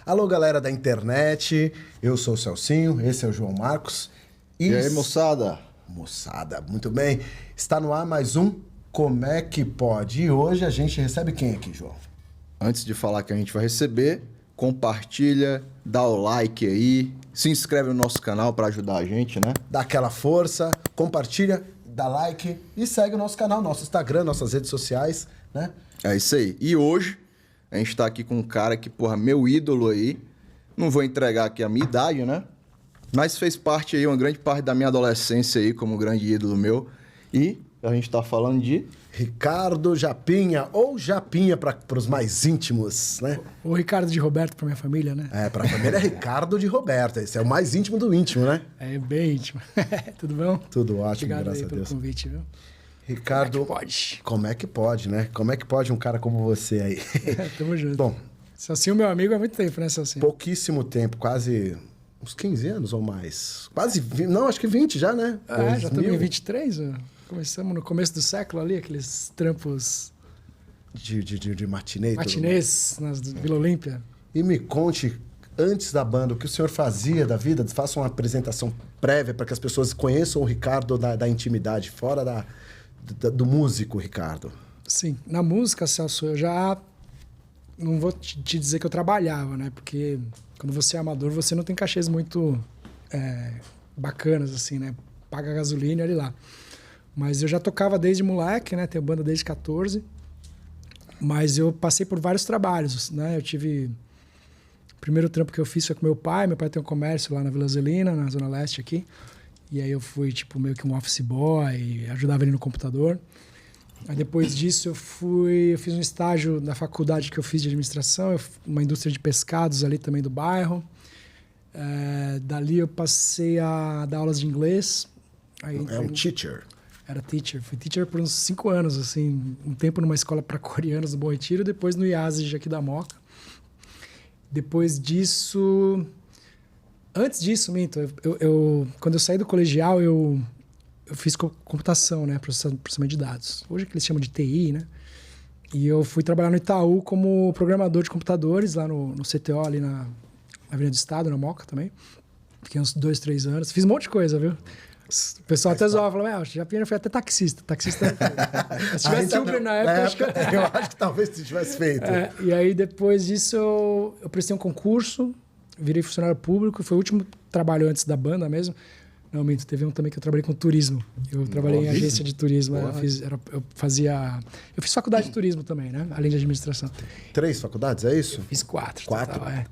Alô, galera da internet, eu sou o Celcinho, esse é o João Marcos. E aí, moçada? Moçada, muito bem. Está no ar mais um Como é que Pode? E hoje a gente recebe quem aqui, João? Antes de falar que a gente vai receber, compartilha, dá o like aí, se inscreve no nosso canal para ajudar a gente, né? Dá aquela força, compartilha, dá like e segue o nosso canal, nosso Instagram, nossas redes sociais, né? É isso aí. E hoje a gente tá aqui com um cara que, porra, meu ídolo aí. Não vou entregar aqui a minha idade, né? Mas fez parte aí, uma grande parte da minha adolescência aí, como grande ídolo meu. E a gente tá falando de... Ricardo Japinha, ou Japinha para os mais íntimos, né? Ou Ricardo de Roberto para minha família, né? É, para a família é Ricardo de Roberto. Esse é o mais íntimo do íntimo, né? É bem íntimo. Tudo bom? Tudo ótimo, Obrigado graças aí a pelo Deus. convite, viu? Ricardo, Como é que pode? Como é que pode, né? Como é que pode um cara como você aí? Tamo junto. Bom, Celcinho, meu amigo, há muito tempo, né, Celcinho? pouquíssimo tempo, quase uns 15 anos ou mais. Quase 20, não, acho que 20 já, né? Já estamos em 23, ó. Começamos no começo do século ali, aqueles trampos... De matinê e tudo mais. Matinês na Vila Olímpia. E me conte, antes da banda, o que o senhor fazia da vida? Faça uma apresentação prévia para que as pessoas conheçam o Ricardo da intimidade, fora do músico, Ricardo. Sim, na música, Celso, eu já... Não vou te dizer que eu trabalhava, né? Porque quando você é amador, você não tem cachês muito bacanas, assim, né? Paga gasolina e olha lá. Mas eu já tocava desde moleque, né? Tenho banda desde 14. Mas eu passei por vários trabalhos, né? Eu tive... O primeiro trampo que eu fiz foi com meu pai. Meu pai tem um comércio lá na Vila Zelina, na Zona Leste aqui. E aí eu fui, tipo, meio que um office boy, ajudava ele no computador. Aí depois disso eu fiz um estágio na faculdade que eu fiz de administração, uma indústria de pescados ali também do bairro. Dali eu passei a dar aulas de inglês. Aí É um teacher. Era teacher. Fui teacher por uns 5 anos, assim. Um tempo numa escola para coreanos do Bom Retiro, depois no IASEG aqui da Moca. Depois disso... Antes disso, minto, quando eu saí do colegial, eu fiz computação, né? Processamento de dados. Hoje é que eles chamam de TI, né? E eu fui trabalhar no Itaú como programador de computadores, lá no CTO, ali na Avenida do Estado, na Moca também. Fiquei uns 2, 3 anos. Fiz um monte de coisa, viu? O pessoal até zoava, falava, já foi até taxista. Taxista. Se tivesse Uber na época, eu acho que talvez tu tivesse feito. E aí, depois disso, eu prestei um concurso, virei funcionário público. Foi o último trabalho antes da banda mesmo. Não, minto, teve um também que eu trabalhei com turismo. Eu trabalhei em agência de turismo. Eu fiz faculdade de turismo também, né? Além de administração. 3 faculdades, é isso? Fiz 4. 4? Total,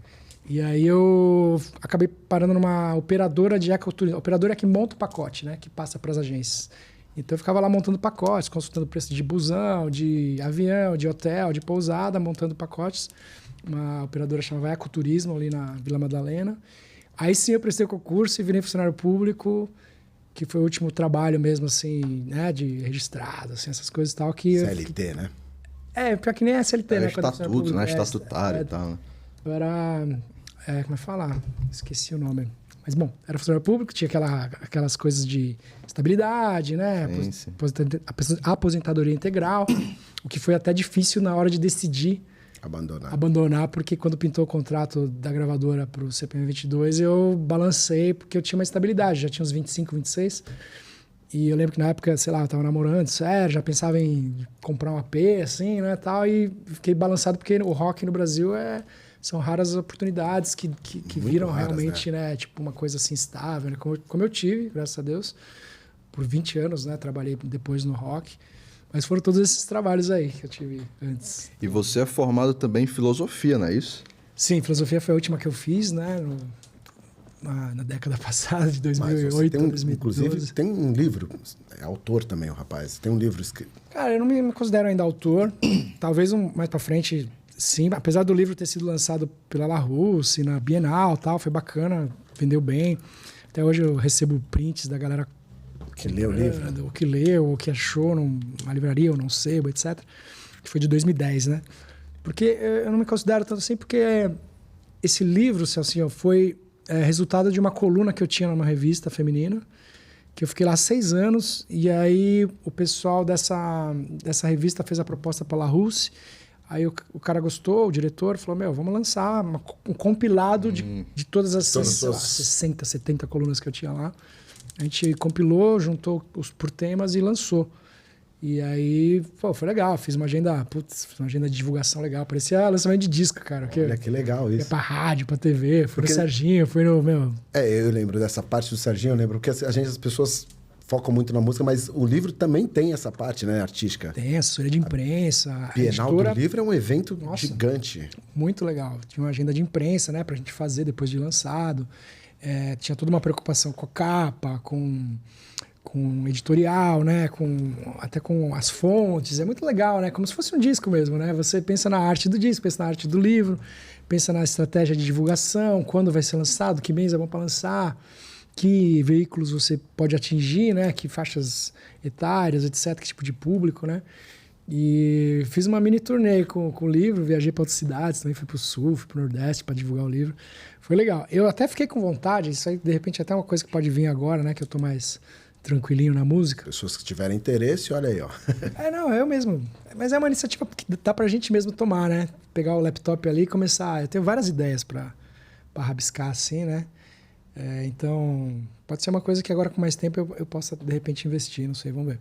E aí eu acabei parando numa operadora de ecoturismo. A operadora é que monta o pacote, né? Que passa para as agências. Então eu ficava lá montando pacotes, consultando preço de busão, de avião, de hotel, de pousada, montando pacotes. Uma operadora chamava Ecoturismo, ali na Vila Madalena. Aí sim eu prestei o concurso e virei funcionário público, que foi o último trabalho mesmo, assim, né? De registrado, assim, essas coisas e tal. CLT, né? Pior que nem é CLT, né? Estatuto, né? Estatutário e tal. Eu era... como é que fala? Esqueci o nome. Mas, bom, era funcionário público, tinha aquelas coisas de estabilidade, né? Sim. Aposentadoria integral, o que foi até difícil na hora de decidir abandonar, porque quando pintou o contrato da gravadora para o CPM 22, eu balancei, porque eu tinha uma estabilidade, já tinha uns 25, 26. E eu lembro que na época, sei lá, eu tava namorando, sério, já pensava em comprar um AP, assim, né, tal, e fiquei balançado, porque o rock no Brasil são raras oportunidades que viram raras, realmente, né, tipo, uma coisa assim estável, né, como eu tive, graças a Deus, por 20 anos, né, trabalhei depois no rock. Mas foram todos esses trabalhos aí que eu tive antes. E você é formado também em filosofia, não é isso? Sim, filosofia foi a última que eu fiz, né? Na década passada, de 2008 a 2012. Inclusive, tem um livro, é autor também o rapaz, tem um livro escrito. Cara, eu não me considero ainda autor. Talvez mais pra frente, sim. Apesar do livro ter sido lançado pela Larousse, na Bienal e tal, foi bacana, vendeu bem. Até hoje eu recebo prints da galera que leu o livro. O que leu, o que achou numa livraria ou num sebo, etc. Que foi de 2010, né? Porque eu não me considero tanto assim, porque esse livro, Celcinho, foi resultado de uma coluna que eu tinha numa revista feminina, que eu fiquei lá 6 anos, e aí o pessoal dessa revista fez a proposta para a Larousse. Aí o cara gostou, o diretor falou, vamos lançar um compilado de todas as sei lá, 60, 70 colunas que eu tinha lá. A gente compilou, juntou por temas e lançou. E aí, foi legal. Fiz uma agenda de divulgação legal. Parecia lançamento de disco, cara. Olha, que legal isso. Ia pra rádio, pra TV, foi no Serginho, foi no... Eu lembro dessa parte do Serginho, eu lembro, porque as pessoas focam muito na música, mas o livro também tem essa parte, né, artística. Tem assessoria de imprensa. A Bienal editora... do Livro é um evento gigante. Muito legal. Tinha uma agenda de imprensa, né, pra gente fazer depois de lançado. Tinha toda uma preocupação com a capa, com editorial, né, até com as fontes. É muito legal, né, como se fosse um disco mesmo, né? Você pensa na arte do disco, pensa na arte do livro, pensa na estratégia de divulgação, quando vai ser lançado, que mês é bom para lançar, que veículos você pode atingir, né? Que faixas etárias, etc., que tipo de público, né? E fiz uma mini turnê com o livro, viajei para outras cidades, também fui para o Sul, fui para o Nordeste para divulgar o livro. Foi legal. Eu até fiquei com vontade, isso aí de repente é até uma coisa que pode vir agora, né? Que eu tô mais tranquilinho na música. Pessoas que tiverem interesse, olha aí, ó. Eu mesmo. Mas é uma iniciativa que dá pra gente mesmo tomar, né? Pegar o laptop ali e começar. Eu tenho várias ideias para rabiscar assim, né? Então, pode ser uma coisa que agora com mais tempo eu possa, de repente, investir. Não sei, vamos ver.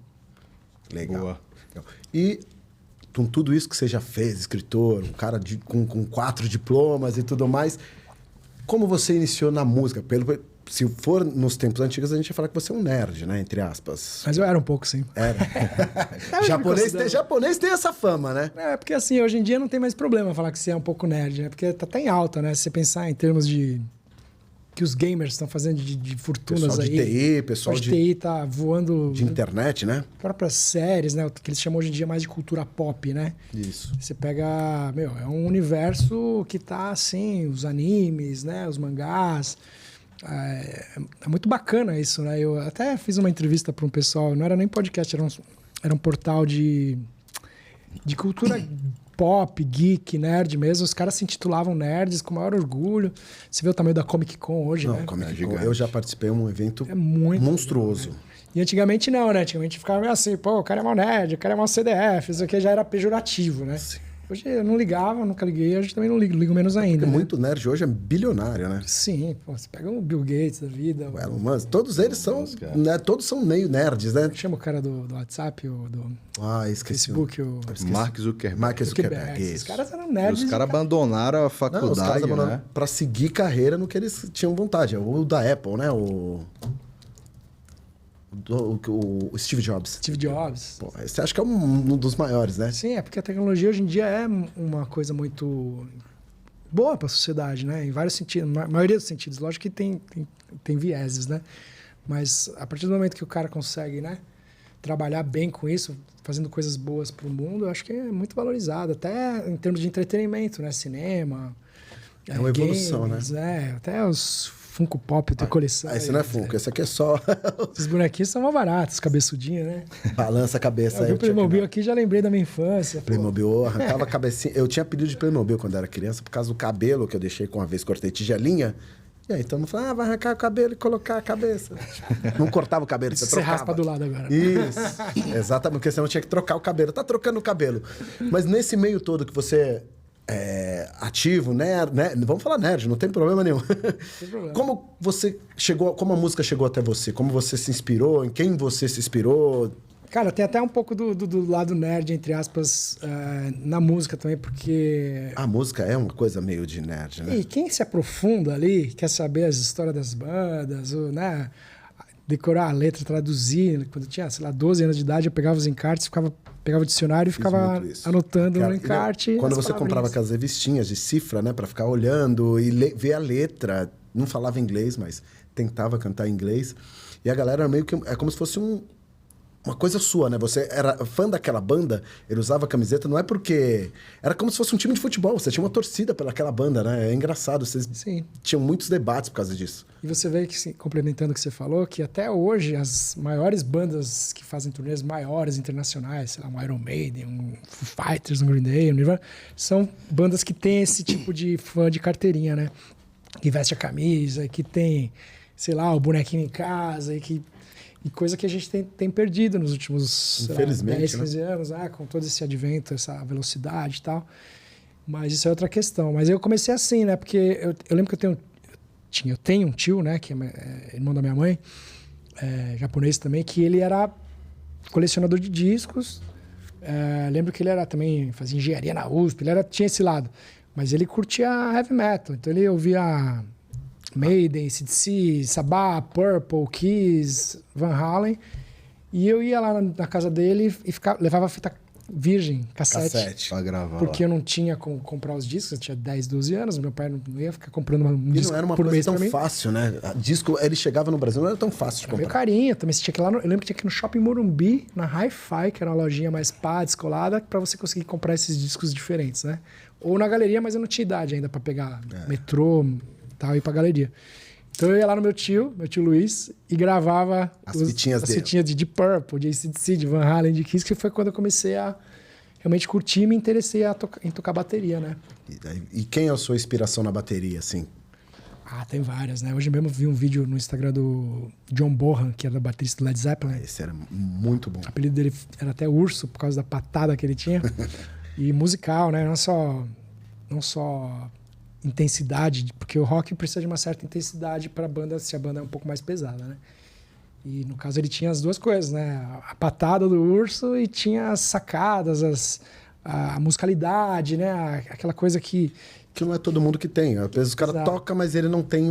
Legal. Boa. E com tudo isso que você já fez, escritor, um cara com 4 diplomas e tudo mais, como você iniciou na música? Se for nos tempos antigos, a gente ia falar que você é um nerd, né? Entre aspas. Mas eu era um pouco, sim. Era. japonês tem essa fama, né? Porque assim, hoje em dia não tem mais problema falar que você é um pouco nerd, né? Porque tá em alta, né? Se você pensar em termos de... que os gamers estão fazendo de fortunas pessoal aí. Pessoal de TI tá voando... De internet, né? Próprias séries, né? O que eles chamam hoje em dia mais de cultura pop, né? Isso. Você pega... é um universo que tá assim, os animes, né? Os mangás... É muito bacana isso, né? Eu até fiz uma entrevista para um pessoal, não era nem podcast, era um portal de cultura pop, geek, nerd mesmo. Os caras se intitulavam nerds com o maior orgulho. Você vê o tamanho da Comic Con hoje, né? Comic Con, eu já participei de um evento muito monstruoso. Legal, né? E antigamente não, né? Antigamente ficava meio assim, o cara é mal nerd, o cara é mal CDF, isso aqui já era pejorativo, né? Sim. Hoje eu não ligava, nunca liguei, hoje também não ligo menos ainda. Porque muito nerd hoje é bilionário, né? Sim, você pega o Bill Gates da vida. O Elon Musk, todos eles são, né? Todos são meio nerds, né? Chama o cara do WhatsApp, do esqueci. Facebook, Mark Zuckerberg. Os caras eram nerds. Os caras abandonaram a faculdade, os caras abandonaram, né? Pra seguir carreira no que eles tinham vontade. O da Apple, né? O Steve Jobs. Steve Jobs. Pô, você acha que é um dos maiores, né? Sim, porque a tecnologia hoje em dia é uma coisa muito boa para a sociedade, né? Em vários sentidos, na maioria dos sentidos. Lógico que tem vieses, né? Mas a partir do momento que o cara consegue, né, trabalhar bem com isso, fazendo coisas boas para o mundo, eu acho que é muito valorizado. Até em termos de entretenimento, né? Cinema. É uma evolução, games, né? Até os Funko Pop, tem coleção. Esse não é Funko, esse aqui é só... Esses bonequinhos são mais baratos, cabeçudinhos, né? Balança a cabeça. Eu vi o Playmobil aqui, já lembrei da minha infância. Playmobil, arrancava a cabecinha. Eu tinha pedido de Playmobil quando era criança, por causa do cabelo que eu deixei com uma vez, cortei tigelinha. E aí todo mundo falava, vai arrancar o cabelo e colocar a cabeça. Não cortava o cabelo, você trocava. Você raspa do lado agora. Isso, exatamente, porque você não tinha que trocar o cabelo. Tá trocando o cabelo. Mas nesse meio todo que você... ativo, nerd, né? Vamos falar nerd, não tem problema nenhum. Tem problema. Como você chegou, como a música chegou até você? Como você se inspirou? Em quem você se inspirou? Cara, tem até um pouco do lado nerd, entre aspas, na música também, porque... A música é uma coisa meio de nerd, né? E quem se aprofunda ali, quer saber as histórias das bandas, ou, né? Decorar a letra, traduzir. Quando eu tinha, sei lá, 12 anos de idade, eu pegava os encartes, pegava o dicionário e ficava anotando no encarte. Quando você comprava aquelas revistinhas de cifra, né? Pra ficar olhando e ver a letra. Não falava inglês, mas tentava cantar em inglês. E a galera meio que... É como se fosse uma coisa sua, né? Você era fã daquela banda, ele usava a camiseta, não é porque... Era como se fosse um time de futebol, você tinha uma torcida pelaquela banda, né? É engraçado, vocês tinham muitos debates por causa disso. E você vê, que complementando o que você falou, que até hoje as maiores bandas que fazem turnês maiores, internacionais, sei lá, um Iron Maiden, um Foo Fighters, um Green Day, um Nirvana, são bandas que têm esse tipo de fã de carteirinha, né? Que veste a camisa, que tem, sei lá, o bonequinho em casa, e que... E coisa que a gente tem perdido nos últimos sei lá, Infelizmente, 10, né? 15 anos, com todo esse advento, essa velocidade e tal. Mas isso é outra questão. Mas eu comecei assim, né? Porque eu lembro que eu tenho um tio, né? Que é irmão da minha mãe, japonês também, que ele era colecionador de discos. Lembro que ele era também, fazia engenharia na USP, tinha esse lado. Mas ele curtia heavy metal. Então ele ouvia Maiden, AC/DC, Sabbath, Purple, Kiss, Van Halen. E eu ia lá na casa dele e levava fita virgem, cassete. Pra gravar. Porque eu não tinha como comprar os discos, eu tinha 10, 12 anos, meu pai não ia ficar comprando um E disco não era uma por coisa mês tão pra mim. fácil, né? Disco, ele chegava no Brasil, não era tão fácil de Era meio comprar. carinho, também você tinha que ir lá, eu lembro que tinha que ir no Shopping Morumbi, na Hi-Fi, que era uma lojinha mais pá, descolada, pra você conseguir comprar esses discos diferentes, né? Ou na galeria, mas eu não tinha idade ainda pra pegar metrô e tal, e ir pra galeria. Então eu ia lá no meu tio Luiz, e gravava As fitinhas dele. fitinhas de Deep Purple, de AC/DC, de Van Halen, de Kiss, que foi quando eu comecei a realmente curtir e me interessei em tocar bateria, né? E quem é a sua inspiração na bateria, assim? Tem várias, né? Hoje mesmo vi um vídeo no Instagram do John Bonham, que era baterista do Led Zeppelin. Esse era muito bom. O apelido dele era até Urso, por causa da patada que ele tinha. E musical, né? Não só intensidade, porque o rock precisa de uma certa intensidade para a banda, se a banda é um pouco mais pesada, né? E no caso ele tinha as duas coisas, né? A patada do Urso e tinha as sacadas, a musicalidade, né? Aquela coisa que não é todo mundo que tem. Às vezes o cara toca, mas ele não tem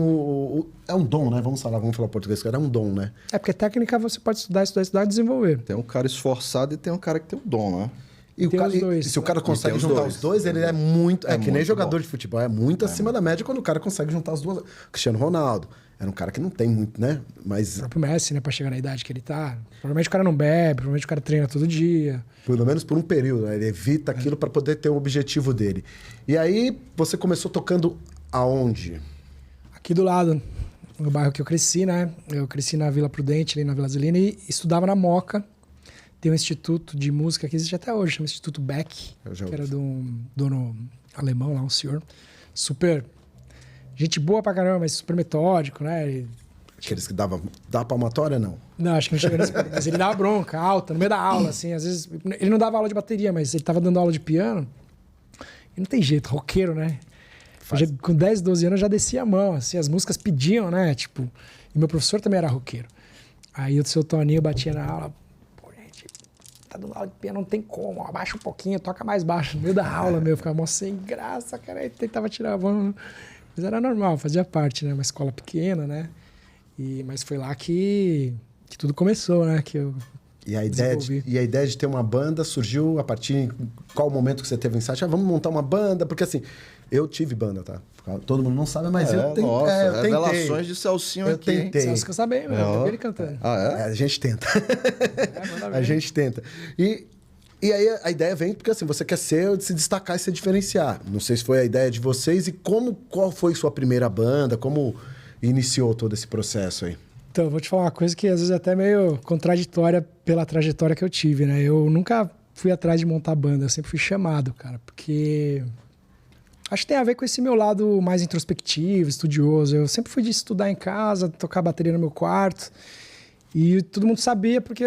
é um dom, né? Vamos falar português, cara. É um dom, né? Porque técnica você pode estudar e desenvolver. Tem um cara esforçado e tem um cara que tem um dom, né? E tem os dois. se o cara consegue os juntar dois. os dois, ele é muito... É que nem muito jogador bom. de futebol. É muito acima da média quando o cara consegue juntar as duas. Cristiano Ronaldo. Era um cara que não tem muito, né? Mas... O próprio Messi, né? Pra chegar na idade que ele tá. Provavelmente o cara não bebe, provavelmente o cara treina todo dia. Pelo menos por um período, né? Ele evita aquilo para poder ter o objetivo dele. E aí, você começou tocando aonde? Aqui do lado, no bairro que eu cresci, né? Eu cresci na Vila Prudente, ali na Vila Zelina, e estudava na Moca. Tem um instituto de música que existe até hoje, chama Instituto Beck, que era de um dono alemão lá, um senhor. Super... Gente boa pra caramba, mas super metódico, né? Aqueles que dá palmatória, não? Não, acho que não chegou nesse ponto. Mas ele dava bronca, alta, no meio da aula, assim. Às vezes... Ele não dava aula de bateria, mas ele tava dando aula de piano. E não tem jeito, roqueiro, né? Com 10, 12 anos eu já descia a mão, assim. As músicas pediam, né? Tipo... E meu professor também era roqueiro. Aí o seu Toninho batia na aula... Pô, gente, tá dando aula de piano, não tem como. Abaixa um pouquinho, toca mais baixo. No meio da aula, meu. Ficava mó sem graça, cara. Aí tentava tirar a mão... Mas era normal, fazia parte, né? Uma escola pequena, né? Mas foi lá que tudo começou, né? Que eu e a ideia de ter uma banda surgiu a partir de qual momento que você teve o insight? Vamos montar uma banda? Porque assim, eu tive banda, tá? Todo mundo não sabe, mas eu tentei. Eu tentei. Revelações de Celcinho eu aqui. Tentei. Celso que eu sabia, meu. Eu vi ele cantando. A gente tenta. A gente tenta. E aí a ideia vem porque assim, você quer se destacar e se diferenciar. Não sei se foi a ideia de vocês e qual foi sua primeira banda, como iniciou todo esse processo aí? Então, eu vou te falar uma coisa que às vezes é até meio contraditória pela trajetória que eu tive, né? Eu nunca fui atrás de montar banda, eu sempre fui chamado, cara, porque acho que tem a ver com esse meu lado mais introspectivo, estudioso. Eu sempre fui de estudar em casa, tocar bateria no meu quarto, e todo mundo sabia porque,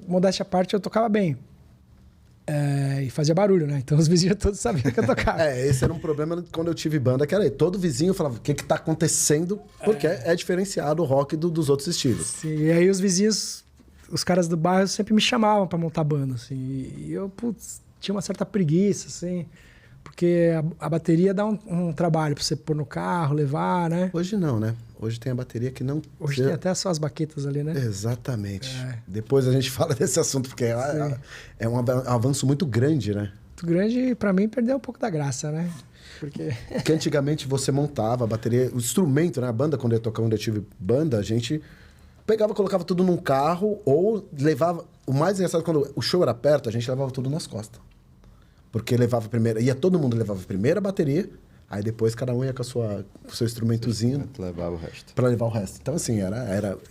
modéstia à parte, eu tocava bem. E fazia barulho, né? Então os vizinhos todos sabiam que eu tocava. Esse era um problema quando eu tive banda, que era aí. Todo vizinho falava, o que tá acontecendo? Porque é diferenciado o rock dos outros estilos. Sim, e aí os vizinhos, os caras do bairro sempre me chamavam pra montar banda, assim. E eu, tinha uma certa preguiça, assim. Porque a bateria dá um trabalho pra você pôr no carro, levar, né? Hoje não, né? Hoje tem a bateria que não... Hoje tem até só as baquetas ali, né? Exatamente. Depois a gente fala desse assunto, porque é um avanço muito grande, né? Muito grande e pra mim perdeu um pouco da graça, né? Porque antigamente você montava a bateria, o instrumento, né? A banda, quando eu tocava, onde eu tive banda, a gente pegava, colocava tudo num carro ou levava... O mais engraçado, quando o show era perto, a gente levava tudo nas costas. Porque levava primeiro... Todo mundo levava primeiro a bateria... Aí depois cada um ia com o seu instrumentozinho. Levava o resto. Pra levar o resto. Então, assim,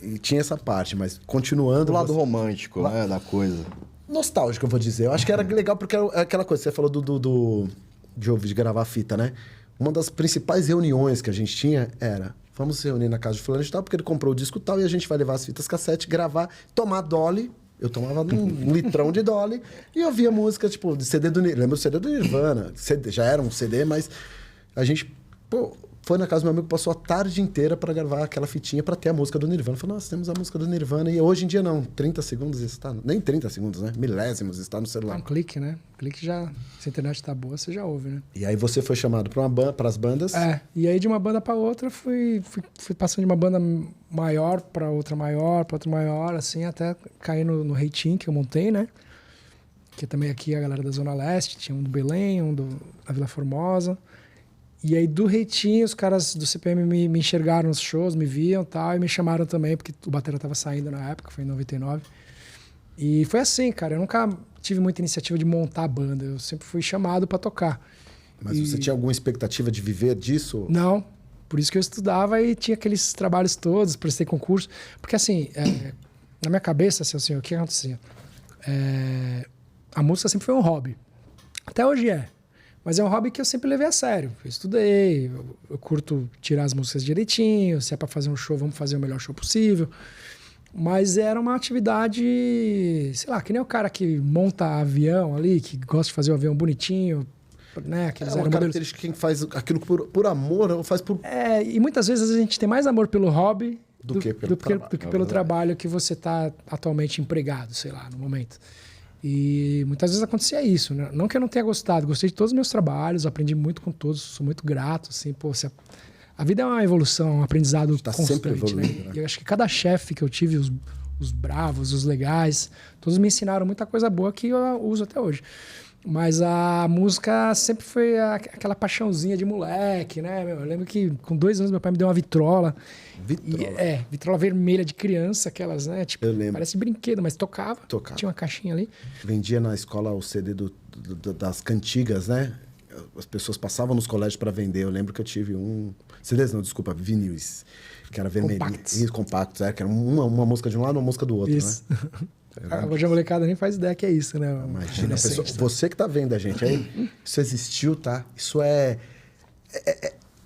e tinha essa parte, mas continuando. O lado romântico, né? Da coisa. Nostálgico, eu vou dizer. Eu acho que era legal porque era aquela coisa. Você falou de gravar fita, né? Uma das principais reuniões que a gente tinha era: vamos se reunir na casa de fulano de tal, porque ele comprou o disco tal e a gente vai levar as fitas cassete, gravar, tomar Dolly. Eu tomava um litrão de Dolly e ouvia música, tipo, de CD do Nirvana. Lembra do CD do Nirvana? Já era um CD, mas a gente, pô, foi na casa do meu amigo, passou a tarde inteira para gravar aquela fitinha para ter a música do Nirvana. Falei, nossa, temos a música do Nirvana. E hoje em dia não, 30 segundos está... Nem 30 segundos, né? Milésimos está no celular. Um clique, né? Clique já... Se a internet tá boa, você já ouve, né? E aí você foi chamado para as bandas. E aí de uma banda para outra, fui passando de uma banda maior para outra maior, assim, até cair no Reitinho, que eu montei, né? Que também aqui a galera da Zona Leste, tinha um do Belém, um da Vila Formosa. E aí do Reitinho, os caras do CPM me enxergaram nos shows, me viam e tal, e me chamaram também, porque o batera tava saindo na época, foi em 99. E foi assim, cara, eu nunca tive muita iniciativa de montar a banda, eu sempre fui chamado para tocar. Mas você tinha alguma expectativa de viver disso? Não, por isso que eu estudava e tinha aqueles trabalhos todos, prestei concurso. Porque assim, na minha cabeça, assim, o que acontecia? A música sempre foi um hobby. Até hoje é. Mas é um hobby que eu sempre levei a sério. Eu estudei, eu curto tirar as músicas direitinho, se é para fazer um show, vamos fazer o melhor show possível. Mas era uma atividade, sei lá, que nem o cara que monta avião ali, que gosta de fazer o avião bonitinho, né? É uma característica de quem faz aquilo por amor ou faz por... E muitas vezes a gente tem mais amor pelo hobby do que pelo trabalho que você está atualmente empregado, sei lá, no momento. E muitas vezes acontecia isso, né? Não que eu não tenha gostado, gostei de todos os meus trabalhos, aprendi muito com todos, sou muito grato, assim, pô, a vida é uma evolução, um aprendizado constante, sempre evoluindo, né? E eu acho que cada chefe que eu tive, os bravos, os legais, todos me ensinaram muita coisa boa que eu uso até hoje. Mas a música sempre foi aquela paixãozinha de moleque, né? Eu lembro que com 2 anos meu pai me deu uma vitrola. Vitrola vermelha de criança, aquelas, né? Tipo, eu lembro. Parece brinquedo, mas tocava. Tinha uma caixinha ali. Vendia na escola o CD das cantigas, né? As pessoas passavam nos colégios para vender. Eu lembro que eu tive CDs não, desculpa, vinis. Que era vermelhinho. Isso, compactos. Que era uma música de um lado e uma música do outro, isso. Né? Hoje a molecada nem faz ideia que é isso, né? Imagina, você que tá vendo a gente aí, isso existiu, tá? Isso é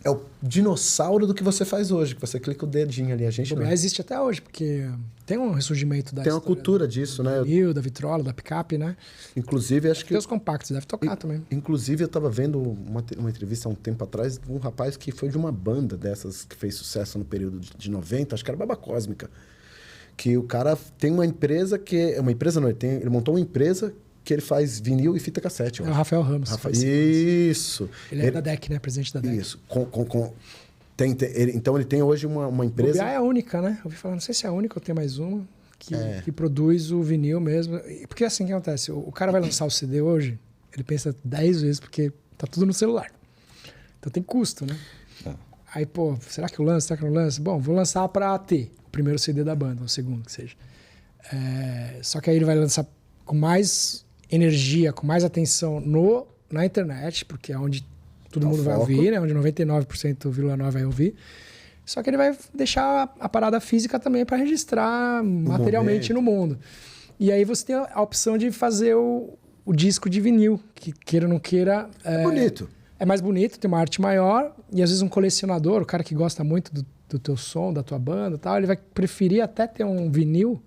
o dinossauro do que você faz hoje, que você clica o dedinho ali, a gente não. Existe até hoje, porque tem um ressurgimento da tem uma cultura disso, né? Da vitrola, da picape, né? Inclusive, acho que... Tem os compactos, deve tocar também. Inclusive, eu tava vendo uma entrevista há um tempo atrás de um rapaz que foi de uma banda dessas que fez sucesso no período de 90, acho que era Baba Cósmica. Que o cara tem uma empresa que... Uma empresa não, ele montou uma empresa que ele faz vinil e fita cassete. É o Rafael Ramos. Isso. Ele é da DEC, né? Presidente da DEC. Isso. Então ele tem hoje uma empresa... O BA é a única, né? Eu ouvi falar, não sei se é a única ou tem mais uma, que produz o vinil mesmo. Porque assim, o que acontece? O cara vai lançar o CD hoje, ele pensa 10 vezes, porque tá tudo no celular. Então tem custo, né? Aí, pô, será que eu lanço? Será que eu não lanço? Bom, vou lançar para ter o primeiro CD da banda, ou o segundo, que seja. Só que aí ele vai lançar com mais energia, com mais atenção na internet, porque é onde todo mundo vai ouvir, né? Onde 99,9% vai ouvir. Só que ele vai deixar a parada física também para registrar materialmente no mundo. E aí você tem a opção de fazer o disco de vinil, que queira ou não queira... bonito. É mais bonito, tem uma arte maior, e às vezes um colecionador, o cara que gosta muito do teu som, da tua banda e tal, ele vai preferir até ter um vinil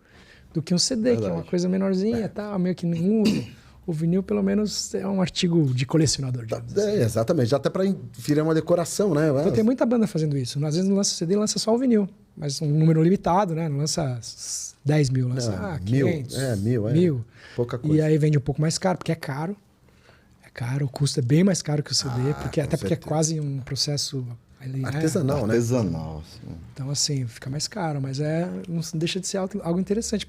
do que um CD, que é uma coisa menorzinha e tal, meio que não usa. O vinil, pelo menos, é um artigo de colecionador. Exatamente, já até para virar uma decoração, né? Então, tem muita banda fazendo isso. Às vezes não lança CD, lança só o vinil, mas um número limitado, né? Não lança 10 mil, lança 500. Mil. Pouca coisa. E aí vende um pouco mais caro, porque é caro. O custo é bem mais caro que o CD, porque é quase um processo artesanal, né? Artesanal. Então, assim, fica mais caro, mas não deixa de ser algo interessante.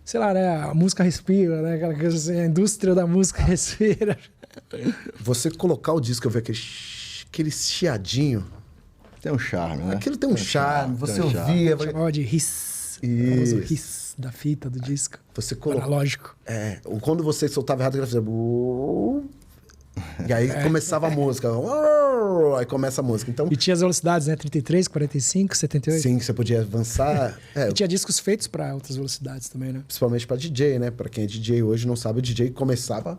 Sei lá, né? A música respira, né? Aquela coisa assim, a indústria da música respira. Você colocar o disco, eu ver aquele chiadinho. Tem um charme, né? Aquilo tem um charme, você ouvia. Chamava de hiss. O famoso hiss da fita, do disco. Você colocou. Analógico. Quando você soltava errado, ele fazia... E aí começava a música. Aí começa a música. Então... E tinha as velocidades, né? 33, 45, 78. Sim, você podia avançar. E tinha discos feitos para outras velocidades também, né? Principalmente para DJ, né? Para quem é DJ hoje não sabe, o DJ começava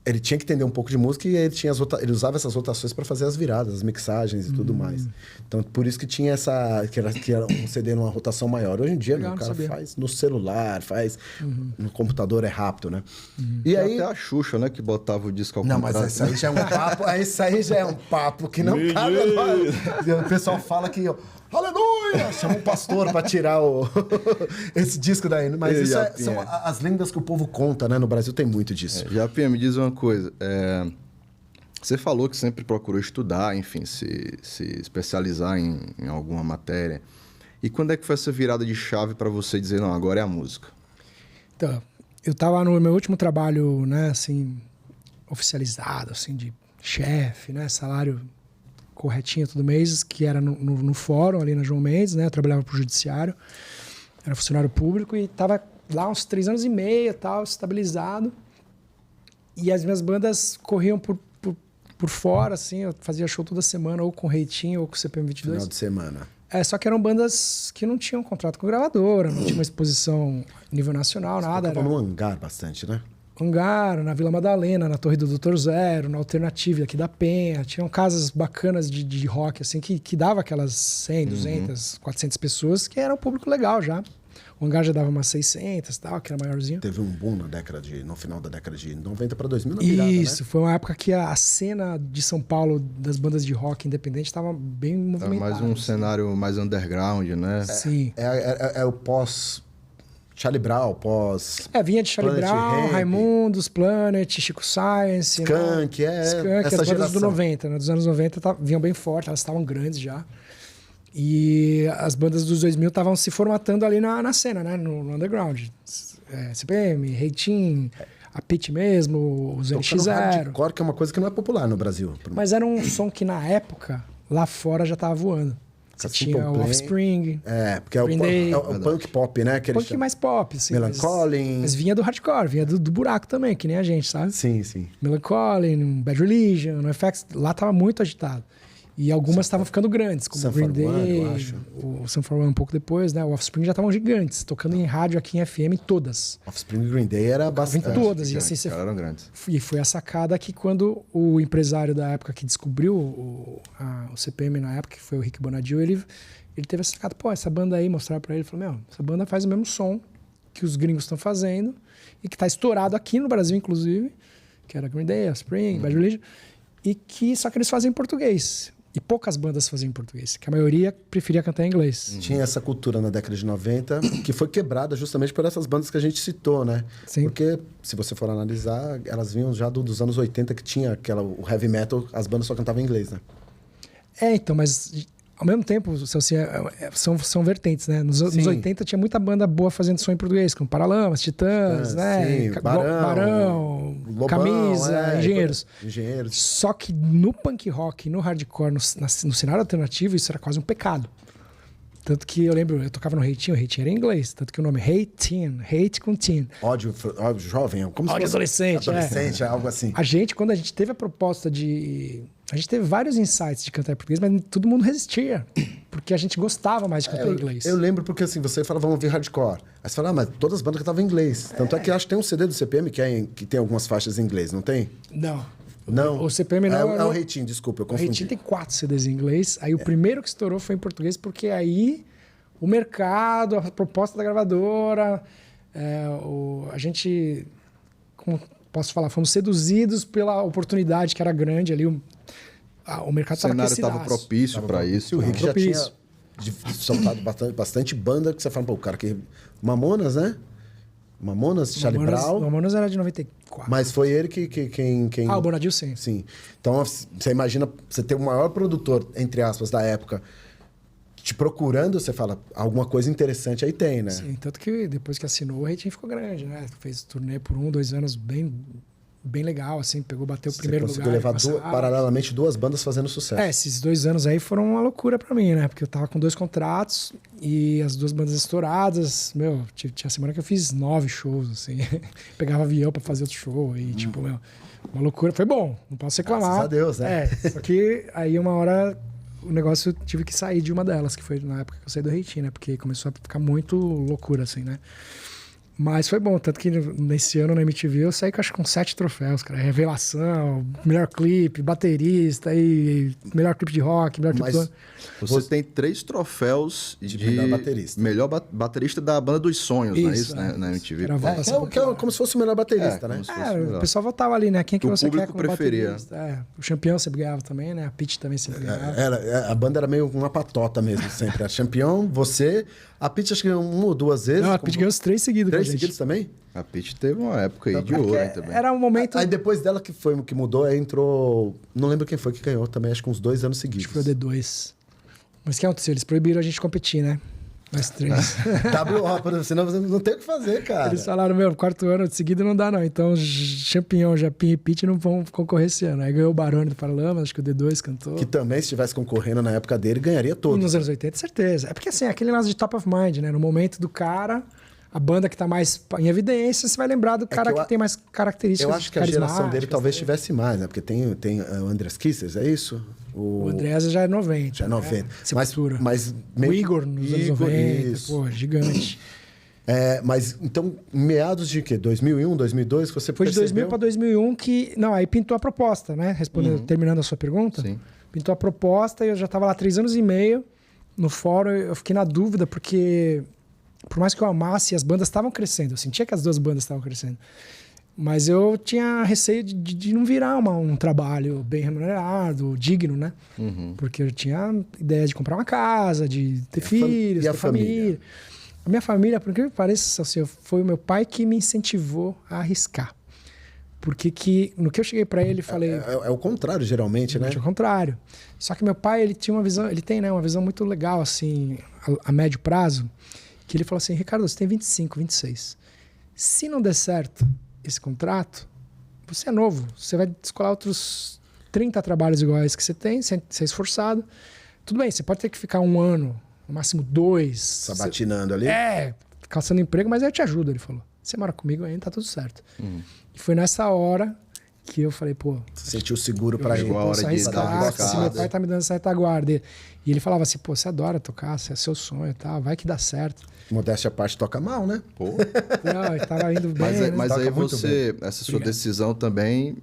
ele tinha que entender um pouco de música e ele, ele usava essas rotações para fazer as viradas, as mixagens e tudo mais. Então, por isso que tinha que era um CD numa rotação maior. Hoje em dia, Legal, o cara não sabia. faz no celular, faz no computador, é rápio, né? E E aí... até a Xuxa, né, que botava o disco ao Não, contrário. mas isso aí já é um papo, isso aí já é um papo que não cabe a nós. O pessoal fala que, aleluia, chama um pastor para tirar esse disco daí. Mas E isso Japinha? são as lendas que o povo conta, né? No Brasil tem muito disso. Japinha, me diz uma coisa. Você falou que sempre procurou estudar, enfim, se especializar em alguma matéria. E quando é que foi essa virada de chave para você dizer, não, agora é a música? Então, eu tava no meu último trabalho, né, assim, oficializado, assim, de chefe, né, salário corretinho todo mês, que era no fórum ali na João Mendes, né, eu trabalhava pro judiciário, era funcionário público e tava lá uns 3 anos e meio, tal, estabilizado. E as minhas bandas corriam por fora, assim, eu fazia show toda semana, ou com o Reitinho, ou com o CPM 22. Final de semana. Só que eram bandas que não tinham contrato com gravadora, não tinha uma exposição nível nacional, nada. Tocava Era no hangar bastante, né? Hangar, na Vila Madalena, na Torre do Doutor Zero, na Alternativa aqui da Penha. Tinham casas bacanas de rock, assim, que dava aquelas 100, 200, 400 pessoas, que era um público legal já. O Hangar já dava umas 600 e tal, que era maiorzinho. Teve um boom no final da década de 90 para 2000 na virada, Isso, né? foi uma época que a cena de São Paulo das bandas de rock independente estava bem movimentada. Mais um assim. cenário mais underground, né? Sim. É o pós Charlie Brown, pós Vinha de Charlie Planet Brown, Hemp, Raimundos, Planet, Chico Science. Skunk, né? Skunk, essa as bandas geração. do 90, né? Dos anos 90 vinham bem forte, elas estavam grandes já. E as bandas dos 2000 estavam se formatando ali na cena, né? No underground. CPM, Reitinho, a Pitty mesmo, os Tocando NX0. hardcore, que é uma coisa que não é popular no Brasil. Mas era um som que na época, lá fora já tava voando. Você Simple tinha o Plan. Offspring. Porque é Green Day. o punk pop, né? Que eles Punk chamam. mais pop, assim. Melancholy. Mas vinha do hardcore, vinha do buraco também, que nem a gente, sabe? Sim, sim. Melancholy, Bad Religion, NoFX, lá tava muito agitado. E algumas estavam ficando grandes, como o Green Day, eu acho. o Sum 41 um pouco depois, né? O Offspring já estavam gigantes, tocando em rádio aqui em FM todas. Offspring Green Day era bastante. Em todas. E assim, Os caras eram grandes. E foi a sacada que quando o empresário da época que descobriu o CPM na época, que foi o Rick Bonadil, ele teve essa sacada, essa banda aí, mostrar pra ele, falou, essa banda faz o mesmo som que os gringos estão fazendo e que tá estourado aqui no Brasil, inclusive, que era Green Day, Offspring, Bad Religion, só que eles fazem em português. E poucas bandas faziam em português, que a maioria preferia cantar em inglês. Tinha essa cultura na década de 90 que foi quebrada justamente por essas bandas que a gente citou, né? Sim. Porque, se você for analisar, elas vinham já dos anos 80, que tinha o heavy metal, as bandas só cantavam em inglês, né? Então, mas ao mesmo tempo, são vertentes, né? Nos 80 tinha muita banda boa fazendo som em português, como Paralamas, Titãs, né? Sim, Barão, Lobão, Camisa, Engenheiros. Engenheiros. Só que no punk rock, no hardcore, no cenário alternativo, isso era quase um pecado. Tanto que eu lembro, eu tocava no Reitinho, o Reitinho era em inglês. Tanto que o nome Hate com teen. Ódio jovem, como Ódio se fosse adolescente, adolescente, algo assim. Quando a gente teve a proposta de... A gente teve vários insights de cantar em português, mas todo mundo resistia. Porque a gente gostava mais de cantar em inglês. Eu lembro porque assim, você fala, vamos ouvir hardcore. Aí você fala, mas todas as bandas cantavam em inglês. Tanto é que acho que tem um CD do CPM que tem algumas faixas em inglês, não tem? Não. Não. O CPM não. É o Reitinho, desculpa, eu O confundi. Reitinho tem 4 CDs em inglês. Aí o primeiro que estourou foi em português, porque aí o mercado, a proposta da gravadora, a gente, como posso falar, fomos seduzidos pela oportunidade que era grande ali. O mercado O cenário estava propício para isso. E o né? Rick já tinha soltado bastante banda que você fala, o cara que... Mamonas, né? Mamonas, Charlie Brown. Mamonas era de 94. Mas foi ele quem... o Bonadil sim. Sim. Então, você imagina, você ter o maior produtor, entre aspas, da época, te procurando, você fala, alguma coisa interessante aí tem, né? Sim, tanto que depois que assinou, o Reitinho ficou grande, né? Fez turnê por 1, 2 anos bem legal, assim, bateu o primeiro lugar. Você conseguiu levar paralelamente 2 bandas fazendo sucesso. Esses 2 anos aí foram uma loucura pra mim, né? Porque eu tava com 2 contratos e as 2 bandas estouradas. Tinha semana que eu fiz 9 shows, assim. Pegava avião pra fazer outro show e, uma loucura. Foi bom, não posso reclamar. Graças a Deus, né? Só que aí uma hora o negócio, eu tive que sair de uma delas, que foi na época que eu saí do Reitinho, né? Porque começou a ficar muito loucura, assim, né? Mas foi bom, tanto que nesse ano na MTV eu saí acho com 7 troféus, cara. Revelação, melhor clipe, baterista, e melhor clipe de rock, melhor clipe Mas Você tem 3 troféus de melhor baterista. Melhor baterista da Banda dos Sonhos, não é isso? Né? Na MTV. Era Que é como se fosse o melhor baterista, né? como se fosse o o melhor. pessoal votava ali, né? Quem que O você quer público como preferia. baterista? O Champião sempre ganhava também, né? A Pitty também sempre ganhava. A banda era meio uma patota mesmo, sempre. A Champion, você... A Pitty acho que 1 ou 2 vezes. Não, a Pitty ganhou os 3 seguidos. 3 com a gente. seguidos também? A Pitty teve uma época aí de ouro aí também. Era um momento... Aí depois dela que foi o que mudou, aí entrou... Não lembro quem foi que ganhou também, acho que uns 2 anos seguidos. Acho que foi o D2. Mas o que aconteceu? Eles proibiram a gente competir, né? Nós 3. WO, senão você não tem o que fazer, cara. Eles falaram, meu, 4º ano de seguida não dá não. Então, Champignon, Japim e Pitty não vão concorrer esse ano. Aí ganhou o Barone do Paralamas, acho que o D2 cantou. Que também, se estivesse concorrendo na época dele, ganharia E todos. nos anos 80, certeza. É porque assim, aquele lance de top of mind, né? No momento do cara, a banda que tá mais em evidência, você vai lembrar do cara que tem mais características. Eu acho que a geração dele carismáticas, talvez né? tivesse mais, né? Porque tem o Andreas Kisses, é isso? O Andreas já é 90. Já é 90. Né? Sepultura. Mas O Igor nos anos 90. isso. Pô, gigante. Mas então, meados de quê? 2001, 2002, que você Foi de 2000 para 2001 que... Não, aí pintou a proposta, né? Respondendo, terminando a sua pergunta. Sim. Pintou a proposta e eu já estava lá 3 anos e meio no fórum. Eu fiquei na dúvida porque, por mais que eu amasse, as bandas estavam crescendo. Eu sentia que as 2 bandas estavam crescendo. Mas eu tinha receio de não virar um trabalho bem remunerado, digno, né? Porque eu tinha ideia de comprar uma casa, de ter filhos, e a ter família. A minha família, por incrível que pareça, assim, foi o meu pai que me incentivou a arriscar. Porque no que eu cheguei para ele, falei... É o contrário, geralmente, né? Ao contrário. Só que meu pai, ele tinha uma visão... Ele tem, né? Uma visão muito legal, assim, a médio prazo. Que ele falou assim, Ricardo, você tem 25, 26. Se não der certo esse contrato, você é novo. Você vai descolar outros 30 trabalhos iguais que você tem, sem ser esforçado. Tudo bem, você pode ter que ficar 1 ano, no máximo 2. Sabatinando ali. Caçando emprego, mas aí eu te ajudo, ele falou. Você mora comigo ainda, tá tudo certo. E foi nessa hora que eu falei, pô... Você sentiu seguro pra ir. Chegou a hora de dar uma se meu pai tá me dando essa retaguarda. E ele falava assim, pô, você adora tocar, é seu sonho e tal, vai que dá certo. Modéstia à parte, toca mal, né? Pô. Não, ele tava indo bem. Mas Toca aí muito você... Essa sua decisão também...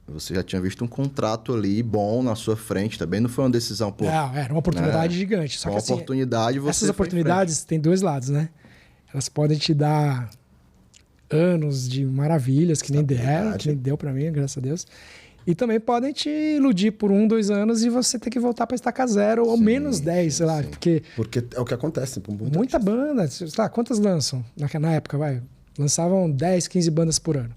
você já tinha visto um contrato ali bom na sua frente também. Não foi uma decisão, pô... Não, era uma oportunidade gigante. Só uma que assim, oportunidade, você essas foi oportunidades têm 2 lados, né? Elas podem te dar anos de maravilhas que nem deram, que nem deu pra mim, graças a Deus. E também podem te iludir por 1, 2 anos e você ter que voltar pra estaca 0 ou menos 10, sei lá. Porque é o que acontece. muita banda, sei lá, quantas lançam na época, vai? Lançavam 10, 15 bandas por ano.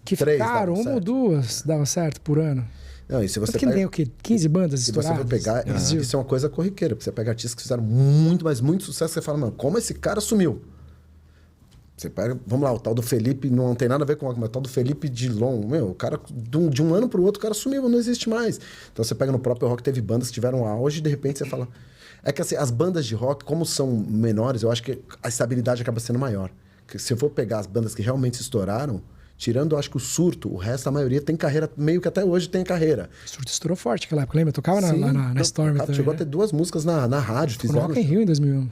Que 3 ficaram, davam 1 ou certo. 2 davam certo por ano. Não, e se você Tanto que tem o quê? 15 bandas Se você estouradas? for pegar, no Brasil? isso é uma coisa corriqueira, porque você pega artistas que fizeram muito, mas muito sucesso, você fala, mano, como esse cara sumiu? Você pega, vamos lá, o tal do Felipe, não tem nada a ver com o tal do Felipe Dilon, meu, o cara, de um ano pro outro, o cara sumiu, não existe mais. Então você pega no próprio rock, teve bandas que tiveram auge e de repente você fala... É que assim, as bandas de rock, como são menores, eu acho que a estabilidade acaba sendo maior. Porque se eu for pegar as bandas que realmente estouraram, tirando, eu acho que o Surto, o resto, a maioria tem carreira, meio que até hoje tem carreira. O Surto estourou forte naquela época, lembra? Eu tocava lá na Storm também, Chegou né? a ter 2 músicas na rádio, No fizeram... Rock in Rio em 2001.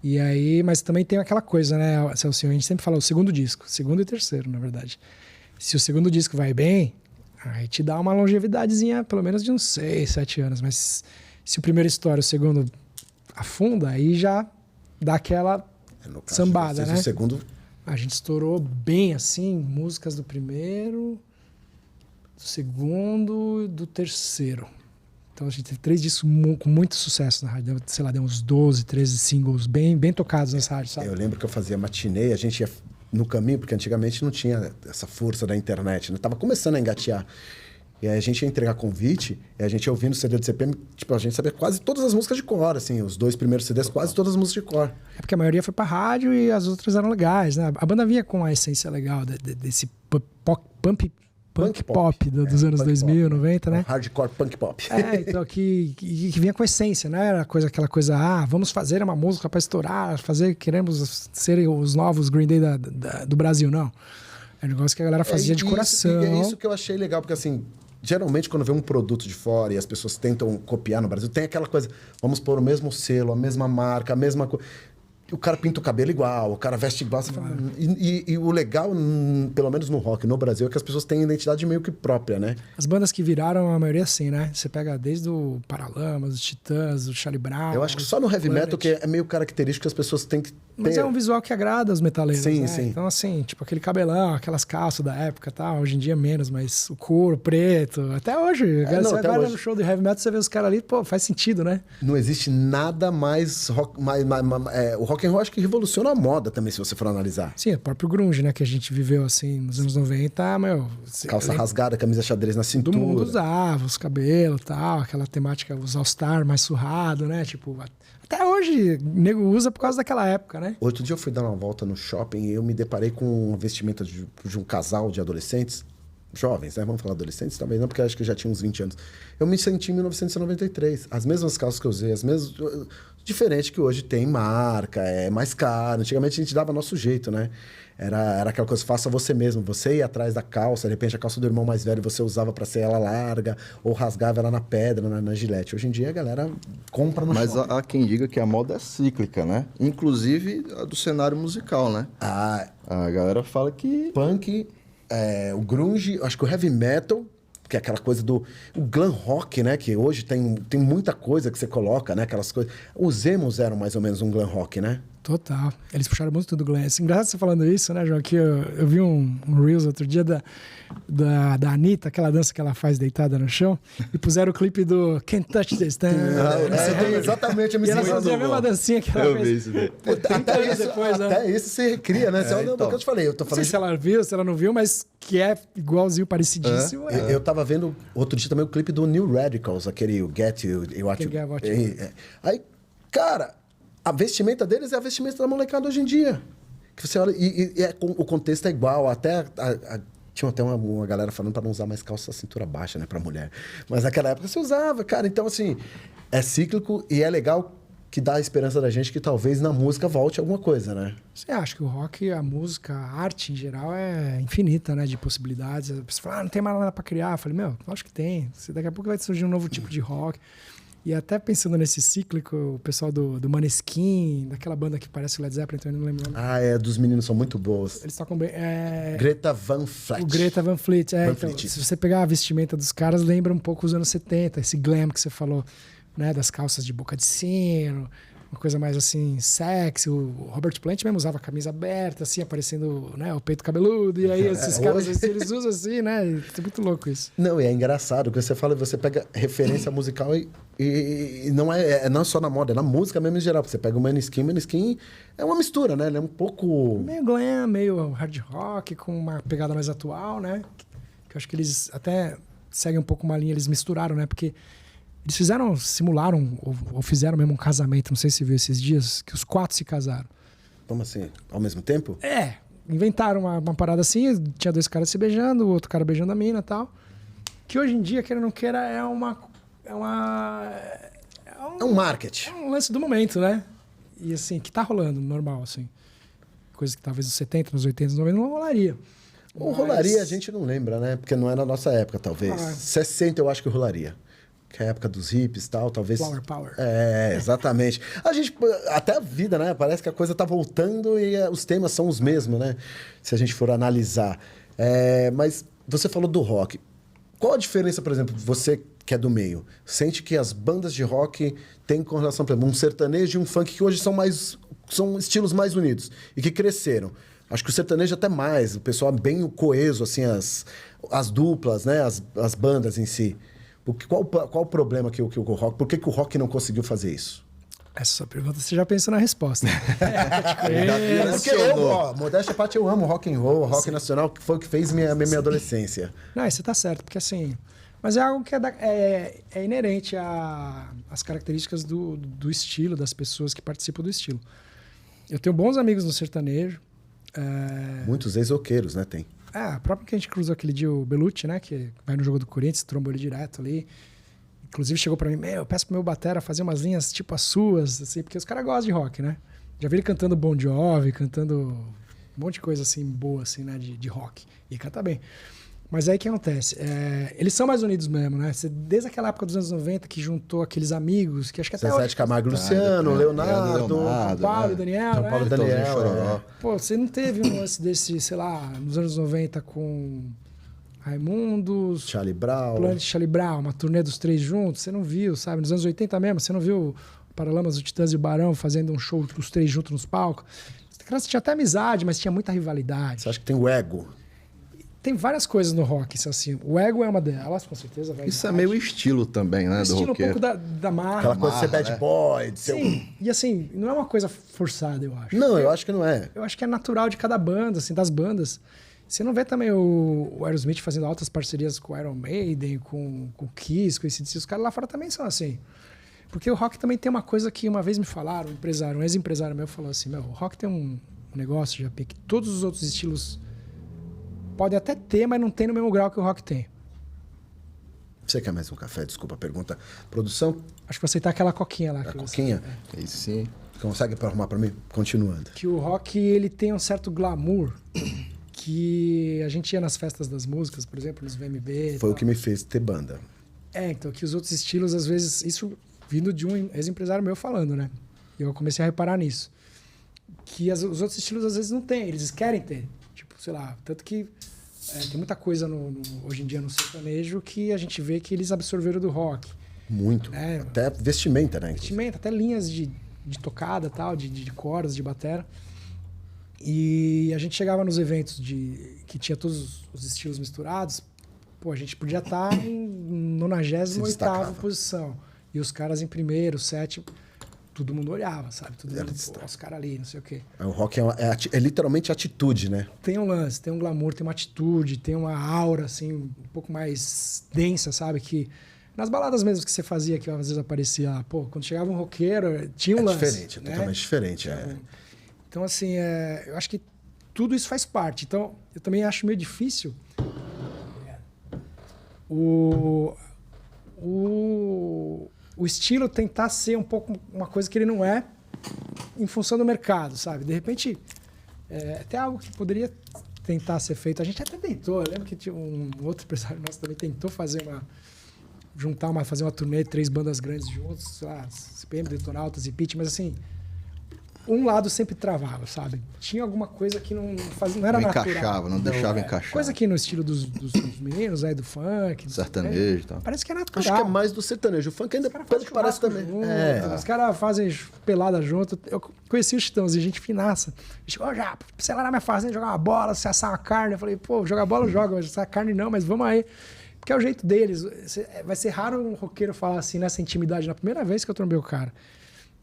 E aí, mas também tem aquela coisa, né, Celso? A gente sempre fala o segundo disco, segundo e terceiro, na verdade. Se o segundo disco vai bem, aí te dá uma longevidadezinha, pelo menos de uns 6, 7 anos. Mas se o primeiro estoura, o segundo afunda, aí já dá aquela No caso de sambada, vocês, né? O segundo... A gente estourou bem, assim, músicas do primeiro, do segundo e do terceiro. Então a gente teve 3 discos com muito sucesso na rádio. Sei lá, deu uns 12, 13 singles bem tocados nas rádios, sabe? Eu lembro que eu fazia matinê, a gente ia no caminho, porque antigamente não tinha essa força da internet, né? Tava começando a engatear. E aí a gente ia entregar convite, e a gente ia ouvindo o CD do CPM, tipo, a gente sabia quase todas as músicas de cor, assim, os 2 primeiros CDs, quase todas as músicas de cor. É porque a maioria foi pra rádio e as outras eram legais, né? A banda vinha com a essência legal desse punk pop dos anos 2000, 90, né? Hardcore punk pop. Então que vinha com essência, né? Era aquela coisa, vamos fazer uma música pra estourar, queremos ser os novos Green Day do Brasil, não. É um negócio que a galera fazia de coração. E é isso que eu achei legal, porque assim, geralmente quando vê um produto de fora e as pessoas tentam copiar no Brasil, tem aquela coisa, vamos pôr o mesmo selo, a mesma marca, a mesma coisa. o cara pinta o cabelo igual, o cara veste igual. Você fala, e o legal, pelo menos no rock, no Brasil, é que as pessoas têm identidade meio que própria, né? As bandas que viraram, a maioria assim, né? Você pega desde o Paralamas, os Titãs, o Charlie Brown... Eu acho que só no heavy metal que é meio característico que as pessoas têm que ter... Mas é um visual que agrada os metaleiros, sim, né? Sim. Então, assim, tipo aquele cabelão, aquelas calças da época e tal. Hoje em dia menos, mas o couro preto. Até hoje. Você vai no show de heavy metal, você vê os caras ali, pô, faz sentido, né? Não existe nada mais... o rock and roll acho que revoluciona a moda também, se você for analisar. Sim, o próprio grunge, né? Que a gente viveu, assim, nos anos 90, meu... Calça rasgada, camisa xadrez na cintura. Todo mundo usava, os cabelos e tal, aquela temática, os all-star mais surrado, né? Tipo... Até hoje, o nego usa por causa daquela época, né? Outro dia eu fui dar uma volta no shopping e eu me deparei com uma vestimenta de um casal de adolescentes, jovens, né? Vamos falar adolescentes? Talvez não, porque eu acho que já tinha uns 20 anos. Eu me senti em 1993. As mesmas calças que eu usei, as mesmas... Diferente que hoje tem marca, é mais caro. Antigamente a gente dava nosso jeito, né? Era aquela coisa, faça você mesmo. Você ia atrás da calça, de repente a calça do irmão mais velho você usava para ser ela larga, ou rasgava ela na pedra, na gilete. Hoje em dia a galera compra no shopping. Mas há quem diga que a moda é cíclica, né? Inclusive a do cenário musical, né? A galera fala que... Punk, o grunge, acho que o heavy metal, que é aquela coisa do... O glam rock, né? Que hoje tem muita coisa que você coloca, né? Aquelas coisas... Os emos eram mais ou menos um glam rock, né? Total. Eles puxaram muito do glam. Assim, engraçado você falando isso, né, João? Que eu vi um Reels outro dia da Anitta, aquela dança que ela faz deitada no chão, e puseram o clipe do Can't Touch This. Exatamente. E ela fazia a mesma dancinha que ela fez. Vi isso. Até isso você recria, né? Então. Que eu te falei. Eu tô falando não sei se ela viu, se ela não viu, mas que é igualzinho, parecidíssimo. Eu tava vendo outro dia também o clipe do New Radicals, aquele Get You, What You... Aí, cara... A vestimenta deles é a vestimenta da molecada hoje em dia. Que você olha, o contexto é igual. Tinha até uma galera falando para não usar mais calça cintura baixa, né, para mulher. Mas naquela época você usava, cara. Então, assim, é cíclico e é legal que dá a esperança da gente que talvez na música volte alguma coisa, né? Você acha que o rock, a música, a arte em geral é infinita, né, de possibilidades. Você fala, não tem mais nada para criar. Eu falei, meu, acho que tem. Daqui a pouco vai surgir um novo tipo de rock. E até pensando nesse cíclico, o pessoal do Maneskin, daquela banda que parece o Led Zeppelin, então eu não lembro o nome. Dos meninos são muito boas. Eles tocam bem. Greta Van Fleet. O Greta Van Fleet. Então, se você pegar a vestimenta dos caras, lembra um pouco os anos 70, esse glam que você falou, né? Das calças de boca de sino, uma coisa mais assim, sexy. O Robert Plant mesmo usava a camisa aberta, assim, aparecendo, né, o peito cabeludo. E aí esses caras, assim, eles usam assim, né? É muito louco isso. Não, e é engraçado, que você fala, você pega referência musical e não é não só na moda, é na música mesmo em geral. Você pega o Maneskin é uma mistura, né? Ele é um pouco... Meio glam, meio hard rock, com uma pegada mais atual, né? Que eu acho que eles até seguem um pouco uma linha, eles misturaram, né? Porque eles simularam ou fizeram mesmo um casamento, não sei se viu esses dias, que os 4 se casaram. Como assim? Ao mesmo tempo? Inventaram uma parada assim, tinha 2 caras se beijando, o outro cara beijando a mina e tal. Que hoje em dia, queira ou não queira, é um marketing. É um lance do momento, né? E assim, que tá rolando, normal, assim. Coisa que talvez nos 70, nos 80, nos 90 não rolaria. Ou rolaria, a gente não lembra, né? Porque não é na nossa época, talvez. 60 eu acho que rolaria. Que é a época dos hippies e tal, talvez... Flower power. Exatamente. A gente, até a vida, né? Parece que a coisa tá voltando e os temas são os mesmos, né? Se a gente for analisar. Mas você falou do rock. Qual a diferença, por exemplo, você que é do meio, sente que as bandas de rock têm com relação, por exemplo, um sertanejo e um funk que hoje são estilos mais unidos e que cresceram? Acho que o sertanejo até mais, o pessoal é bem coeso, assim, as duplas, né? As bandas em si. Qual o problema que o rock... Por que o rock não conseguiu fazer isso? Essa sua pergunta, você já pensou na resposta. Porque modéstia à parte, eu amo rock and roll, rock nacional, que foi o que fez minha adolescência. Não, você tá certo, porque assim... Mas é algo que é inerente às características do estilo, das pessoas que participam do estilo. Eu tenho bons amigos no sertanejo. Muitos ex-roqueiros, né, tem. Próprio que a gente cruzou aquele dia, o Belucci, né? Que vai no jogo do Corinthians, trombou ele direto ali. Inclusive chegou pra mim, eu peço pro meu batera fazer umas linhas tipo as suas, assim, porque os caras gostam de rock, né? Já vi ele cantando Bon Jovi, cantando um monte de coisa assim, boa, assim, né? De rock. E canta bem. Mas aí o que acontece? Eles são mais unidos mesmo, né? Desde aquela época dos anos 90 que juntou aqueles amigos, que acho que até Zezé de Camargo e Luciano, Leonardo, Paulo e Daniel, João Paulo e Daniel. Pô, você não teve um lance desse, sei lá, nos anos 90 com Raimundos, Charlie Brown. Planet Charlie Brown, uma turnê dos três juntos, você não viu, sabe? Nos anos 80 mesmo, você não viu o Paralamas, o Titãs e o Barão fazendo um show os três juntos nos palcos. Você tinha até amizade, mas tinha muita rivalidade. Você acha que tem o ego? Tem várias coisas no rock, assim. O ego é uma delas, com certeza. Isso é meio estilo também, né, do estilo roqueiro. um pouco da marra. Aquela coisa de ser bad boy, de ser Sim, e assim, não é uma coisa forçada, eu acho. Não, eu acho que não é. Eu acho que é natural de cada banda, assim, das bandas. Você não vê também o Aerosmith fazendo altas parcerias com o Iron Maiden, com o Kiss, com esse os caras lá fora também são assim. Porque o rock também tem uma coisa que uma vez me falaram, um ex-empresário meu falou assim, o rock tem um negócio, JP, que todos os outros estilos podem até ter, mas não tem no mesmo grau que o rock tem. Você quer mais um café? Desculpa a pergunta. Produção? Acho que você tá aquela coquinha lá. A coquinha? Aí sim. Consegue arrumar pra mim? Continuando. Que o rock, ele tem um certo glamour que a gente ia nas festas das músicas, por exemplo, nos VMB. Foi o que me fez ter banda. Então, que os outros estilos, às vezes, isso vindo de um ex-empresário meu falando, né? E eu comecei a reparar nisso. Que os outros estilos, às vezes, não têm, eles querem ter. Tipo, sei lá, tanto que tem muita coisa hoje em dia no sertanejo que a gente vê que eles absorveram do rock. Muito. Até vestimenta, né? Vestimenta, até linhas de tocada, tal, de cordas, de batera. E a gente chegava nos eventos que tinha todos os estilos misturados, pô, a gente podia estar em 98ª posição. E os caras em primeiro, sétimo, todo mundo olhava, sabe? Todo mundo, pô, os caras ali, não sei o quê. O rock é literalmente atitude, né? Tem um lance, tem um glamour, tem uma atitude, tem uma aura, assim, um pouco mais densa, sabe? Que nas baladas mesmo que você fazia, que às vezes aparecia, pô, quando chegava um roqueiro, tinha um lance. Diferente, né? Totalmente diferente, Então, assim, eu acho que tudo isso faz parte. Então, eu também acho meio difícil o estilo tentar ser um pouco uma coisa que ele não é em função do mercado, sabe? De repente, até algo que poderia tentar ser feito. A gente até tentou. Eu lembro que tinha um outro empresário nosso também tentou fazer fazer uma turnê, 3 bandas grandes juntos, sei lá, CPM, Detonautas e Pitch, mas assim, um lado sempre travava, sabe? Tinha alguma coisa que não era natural. Encaixava, não deixava encaixar. Coisa que no estilo dos meninos aí, do funk. Sertanejo e tal. Parece que é natural. Acho que é mais do sertanejo. O funk ainda, pelo que parece também. Os caras fazem pelada junto. Eu conheci o Chitãozinho, gente finaça. Chegou já, sei lá na minha fazenda, jogar uma bola, se assar uma carne. Eu falei, pô, jogar bola eu jogo, mas assar carne não, mas vamos aí. Porque é o jeito deles. Vai ser raro um roqueiro falar assim nessa intimidade. Na primeira vez que eu trombei o cara.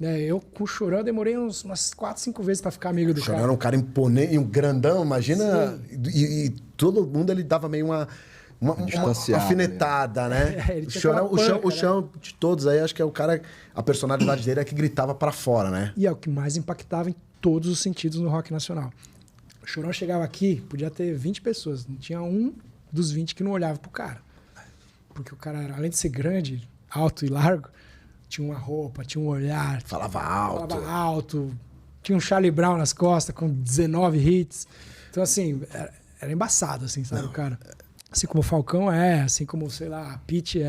Eu com o Chorão demorei umas 4, 5 vezes pra ficar amigo do cara. Chorão era um cara imponente, um grandão, imagina. E todo mundo ele dava meio uma alfinetada, né? O Chorão de todos aí, acho que é o cara, a personalidade dele é que gritava pra fora, né? E é o que mais impactava em todos os sentidos no rock nacional. O Chorão chegava aqui, podia ter 20 pessoas, não tinha um dos 20 que não olhava pro cara. Porque o cara, além de ser grande, alto e largo, tinha uma roupa, tinha um olhar. Falava alto. Tinha um Charlie Brown nas costas com 19 hits. Então, assim, era embaçado, assim, sabe, o cara? Assim como o Falcão assim como, sei lá, a Pitty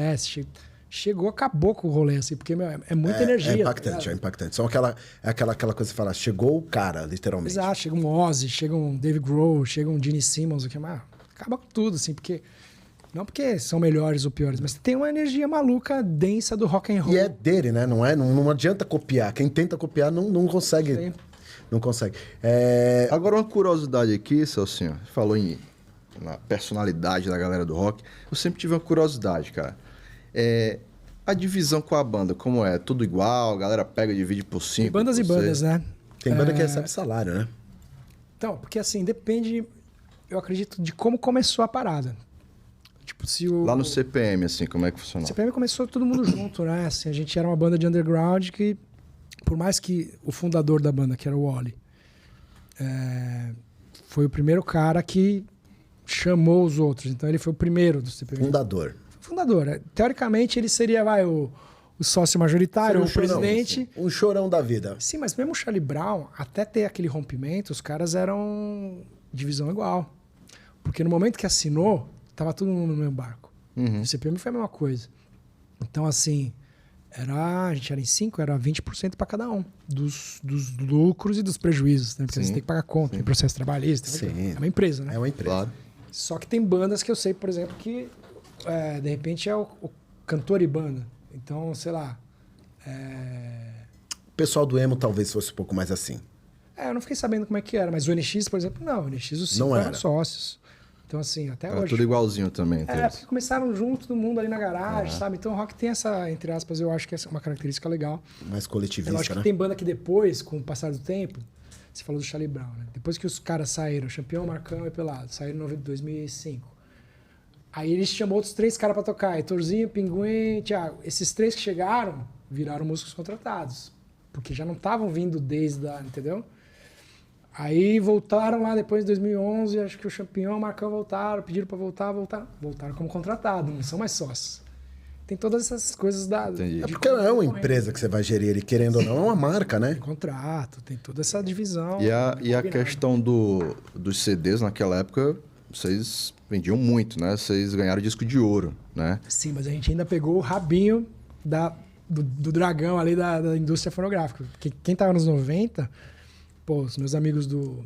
chegou, acabou com o rolê, assim, porque é muita energia. É impactante. Só aquela coisa que você fala, chegou o cara, literalmente. Exato, chega um Ozzy, chega um Dave Grohl, chega um Gene Simmons, o que mais? Acaba com tudo, assim, porque... Não porque são melhores ou piores, mas tem uma energia maluca, densa do rock and roll. E é dele, né? Não adianta copiar. Quem tenta copiar não consegue. Sim. Não consegue. Agora, uma curiosidade aqui, Celcinho. Você falou na personalidade da galera do rock. Eu sempre tive uma curiosidade, cara. A divisão com a banda, como é? Tudo igual? A galera pega e divide por 5? Bandas e bandas, né? Tem banda que recebe salário, né? Então, porque assim, depende, eu acredito, de como começou a parada. Tipo, lá no CPM, assim, como é que funcionou? O CPM começou todo mundo junto, né? Assim, a gente era uma banda de underground que, por mais que o fundador da banda, que era o Wally, foi o primeiro cara que chamou os outros. Então ele foi o primeiro do CPM. Fundador. Teoricamente ele seria, o sócio majoritário, o presidente. Um chorão da vida. Sim, mas mesmo o Charlie Brown, até ter aquele rompimento, os caras eram divisão igual. Porque no momento que assinou, tava todo mundo no mesmo barco. O CPM foi a mesma coisa. Então, assim, a gente era em 5, era 20% para cada um. Dos lucros e dos prejuízos, né? Porque você tem que pagar conta, tem processo trabalhista. Sim. É uma empresa, né? É uma empresa. Claro. Só que tem bandas que eu sei, por exemplo, que de repente é o cantor e banda. Então, sei lá. O pessoal do emo talvez fosse um pouco mais assim. Eu não fiquei sabendo como é que era, mas o NX, por exemplo, não. O NX, os 5 Não eram era. sócios. Então, assim, até Era hoje. tudo igualzinho também. Porque começaram junto, todo mundo ali na garagem, sabe? Então o rock tem essa, entre aspas, eu acho que essa é uma característica legal. Mais Eu coletivista, acho que né? tem banda que depois, com o passar do tempo, você falou do Charlie Brown, né? Depois que os caras saíram, Champião, Marcão e Pelado, saíram em 2005. Aí eles chamam outros 3 caras pra tocar, Heitorzinho, Pinguim, Thiago. Esses 3 que chegaram viraram músicos contratados, porque já não estavam vindo desde a, entendeu? Aí voltaram lá depois de 2011, acho que o Champião, o Marcão voltaram, pediram pra voltaram como contratado, não são mais sócios. Tem todas essas coisas da... Entendi. É porque não é uma empresa que você vai gerir ele, querendo ou não, é uma marca, né? Tem contrato, tem toda essa divisão. E a combinada. questão dos CDs naquela época, vocês vendiam muito, né? Vocês ganharam disco de ouro, né? Sim, mas a gente ainda pegou o rabinho do dragão ali da indústria fonográfica. Porque quem tava nos 90, pô, os meus amigos do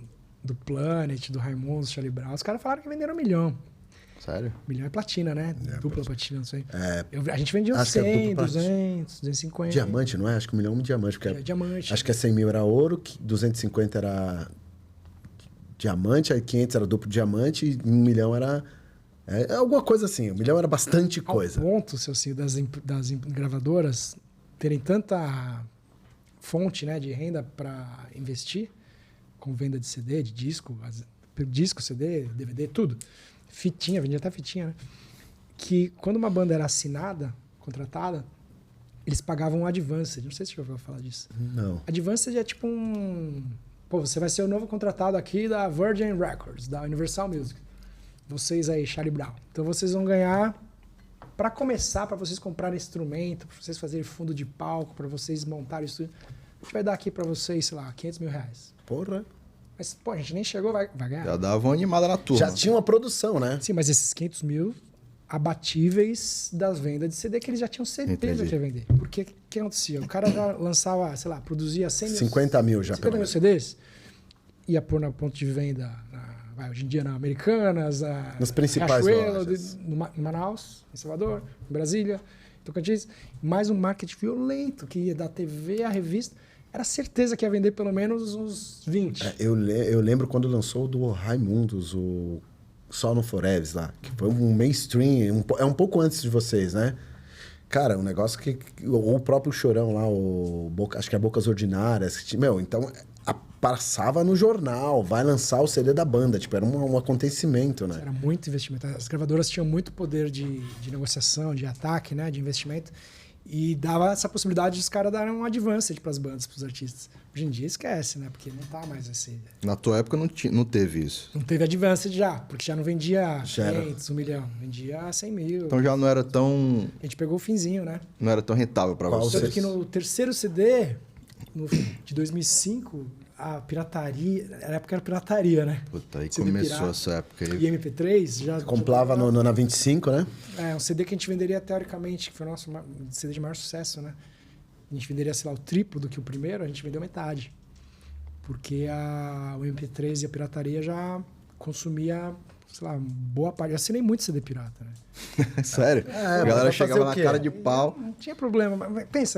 Planet, do Raimundo, do Charlie Brown, os caras falaram que venderam 1 milhão. Sério? 1 milhão é platina, né? Dupla platina, não sei. É, A gente vendia uns acho que é 100, dupla platina. 200, 250. Diamante, não é? Acho que 1 milhão de diamante. Porque É diamante. Acho que 100 mil era ouro, 250 era diamante, aí 500 era duplo diamante e 1 milhão era... É alguma coisa assim. 1 milhão era bastante coisa. Ao ponto, seu Cid, das gravadoras terem tanta fonte, né, de renda para investir, com venda de CD, de disco, disco, CD, DVD, tudo. Fitinha, vendia até fitinha, né? Que quando uma banda era assinada, contratada, eles pagavam um advance. Não sei se você já ouviu falar disso. Não. Advance é tipo um... Pô, você vai ser o novo contratado aqui da Virgin Records, da Universal Music. Vocês aí, Charlie Brown. Então vocês vão ganhar, para começar, para vocês comprarem instrumento, para vocês fazerem fundo de palco, para vocês montarem isso. A gente vai dar aqui para vocês, sei lá, 500 mil reais. Porra. Mas, pô, a gente nem chegou, vai ganhar. Já dava uma animada na turma. Já tinha uma produção, né? Sim, mas esses 500 mil abatíveis das vendas de CD que eles já tinham certeza Entendi. que ia vender. Porque o que acontecia? O cara já lançava, sei lá, produzia 100 mil... 50 mil já, 50 pelo mil menos. CDs, ia pôr na ponto de venda, hoje em dia na Americanas, Nas principais Riachuelo, lojas. em Manaus, em Salvador, em Brasília, em Tocantins. Mais um marketing violento que ia da TV à revista. Era certeza que ia vender pelo menos uns 20. Eu lembro quando lançou o do Raimundos, o Sol no Forever lá, que foi um mainstream, é um pouco antes de vocês, né? Cara, um negócio que... Ou o próprio Chorão lá, acho que é Bocas Ordinárias. Meu, então, passava no jornal, vai lançar o CD da banda. Tipo, era um acontecimento, né? Era muito investimento. As gravadoras tinham muito poder de negociação, de ataque, né? De investimento. E dava essa possibilidade de os caras darem um advance para as bandas, para os artistas. Hoje em dia esquece, né? Porque não tá mais assim. Na tua época não teve isso. Não teve advance já, porque já não vendia Já era. 500, 1 milhão. Vendia 100 mil. Então já não era tão A gente pegou o finzinho, né? rentável para Qual vocês. Tanto que no terceiro CD, de 2005, a pirataria... Na época era pirataria, né? Puta, aí CD começou pirata. essa época aí. E MP3 já... Comprava na 25, né? É, um CD que a gente venderia teoricamente, que foi o nosso CD de maior sucesso, né? A gente venderia, sei lá, o triplo do que o primeiro, a gente vendeu metade. Porque o MP3 e a pirataria já consumia, sei lá, boa parte. Eu assinei muito CD pirata, né? Sério? A mas galera vai chegava fazer o na quê? cara de pau. Não tinha problema.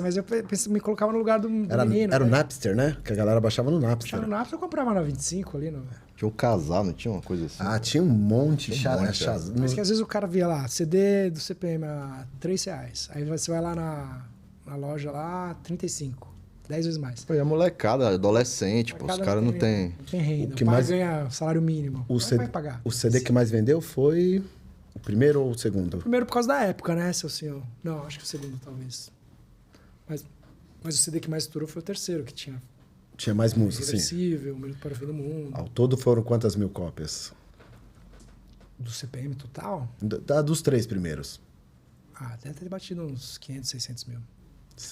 Mas eu me colocava no lugar do menino. Era o né? Napster, né? Que a galera baixava no Napster. Tinha no Napster, eu comprava na 25 ali. No... Tinha um casal, não tinha uma coisa assim? Ah, tinha um monte. Tinha um monte, Mas que às vezes o cara via lá, CD do CPM a R$3. Aí você vai lá na loja lá, 35. 10 vezes mais. Pô, e a molecada, adolescente, pô, os Cada caras não tem... Não tem renda. O que O pai mais- ganha salário mínimo. O Como é que CD, vai pagar? o CD que mais vendeu foi o primeiro ou o segundo? Primeiro por causa da época, né, seu senhor? Não, acho que o segundo, talvez. Mas o CD que mais estourou foi o terceiro, que tinha Tinha mais música, sim. Irreversível, Um Minuto para o Fim do Mundo. Ao todo foram quantas mil cópias? Do CPM total, Dos 3 primeiros. deve ter batido uns 500, 600 mil.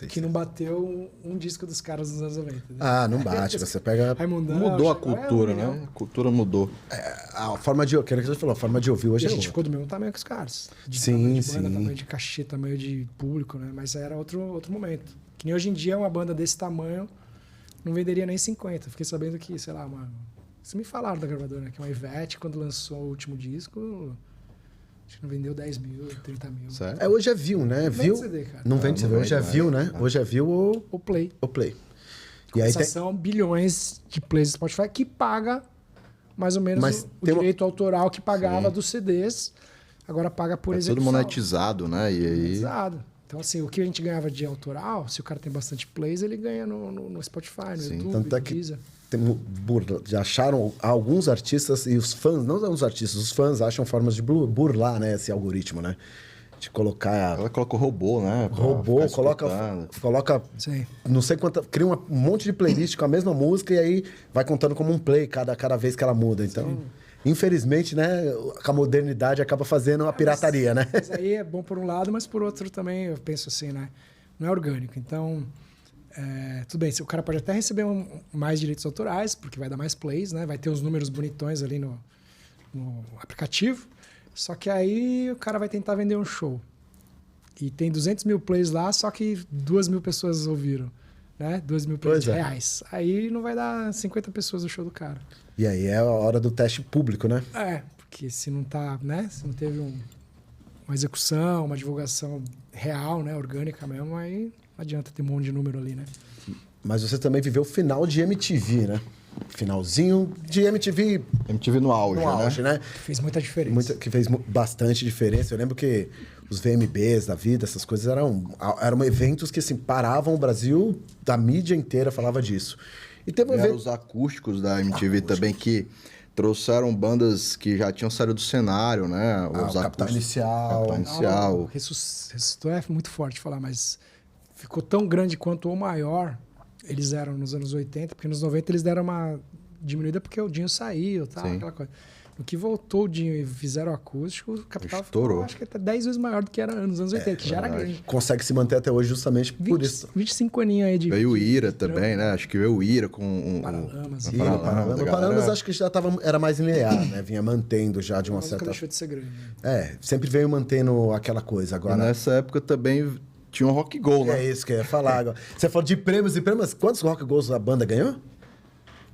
que não bateu um disco dos caras nos anos 90. Né? Ah, não bate. Você pega... Raimundão, Mudou a Chacó, cultura, um milhão. né? A cultura mudou. A forma de... Que você falou, a forma de ouvir E hoje a é gente outra. ficou do mesmo tamanho que os caras. De Sim, tamanho de sim. banda, tamanho de cachê, tamanho de público, né? Mas era outro momento. Que nem hoje em dia uma banda desse tamanho não venderia nem 50. Fiquei sabendo que, sei lá, mano... Vocês me falaram da gravadora, né? Que uma Ivete, quando lançou o último disco... Acho que não vendeu 10 mil, 30 mil. Certo? Hoje é view, né? Não View... vende CD, cara. Não vende CD. Hoje é view, né? Hoje é view ou O Play. o play. E aí tem... São bilhões de plays do Spotify que paga mais ou menos Mas o tem uma- direito autoral que pagava dos CDs. Agora paga por É tudo execução. monetizado, né? E aí... Monetizado. Então, assim, o que a gente ganhava de autoral, se o cara tem bastante plays, ele ganha no Spotify, no YouTube, Tanto é no que Deezer. já acharam alguns artistas e os fãs, não os artistas, os fãs acham formas de burlar, né, esse algoritmo, né? De colocar Ela coloca o robô, né? Pra robô, ficar coloca escutando. Sim. não sei quanta, cria um monte de playlist com a mesma música e aí vai contando como um play cada vez que ela muda. Então, infelizmente, né, a modernidade acaba fazendo a pirataria, né? Mas aí é bom por um lado, mas por outro também, eu penso assim, né? Não é orgânico. Então, tudo bem, o cara pode até receber mais direitos autorais, porque vai dar mais plays, né? Vai ter os números bonitões ali no aplicativo. Só que aí o cara vai tentar vender um show. E tem 200 mil plays lá, só que 2 mil pessoas ouviram. Né? 2 mil plays Pois é. reais. Aí não vai dar 50 pessoas no show do cara. E aí é a hora do teste público, né? Porque se não tá, né? Se não teve uma execução, uma divulgação real, né? Orgânica mesmo, aí não adianta ter um monte de número ali, né? Mas você também viveu o final de MTV, né? Finalzinho de MTV MTV no auge, no auge, né? Fez muita diferença. Que fez bastante diferença. Eu lembro que os VMBs da vida, essas coisas eram eventos que assim, paravam o Brasil, da mídia inteira falava disso. E teve um Eram evento... os acústicos da MTV também que trouxeram bandas que já tinham saído do cenário, né? o Capital acústicos. Inicial. Capital Inicial. Ressuscitou é muito forte falar, mas ficou tão grande quanto ou maior eles eram nos anos 80, porque nos 90 eles deram uma diminuída porque o Dinho saiu, tal, Sim. aquela coisa. No que voltou o Dinho e fizeram o acústico, o Capital Estourou. ficou, acho que até 10 vezes maior do que era nos anos 80, que já era grande. Consegue se manter até hoje justamente por 20, isso. 25 aninhos aí de... Veio o Ira também, né? Acho que veio o Ira com Paralamas. o E Paralamas. o Paralamas acho que já era mais linear, né? Vinha mantendo já de uma Mas nunca certa... deixou de ser grande. Né? Sempre veio mantendo aquela coisa. E Agora, nessa época também tinha um Rock Go, né? é isso que eu ia falar agora. Você falou de prêmios e prêmios. Quantos Rock Goals a banda ganhou?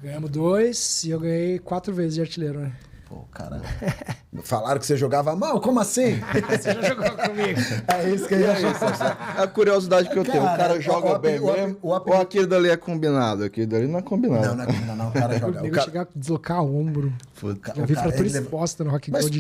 Ganhamos 2 e eu ganhei 4 vezes de artilheiro, né? Pô, cara. Falaram que você jogava mal? Como assim? Você já jogou comigo? É isso que eu ia falar. A curiosidade que eu tenho, o cara joga bem mesmo, ou aquilo dali é combinado? Aquilo dali não é combinado. Não, não é combinado, não. O cara joga. Eu O cara... chegar a deslocar o ombro. Puta, Já o vi cara, fratura ele leva- exposta no Rock Mas- Go,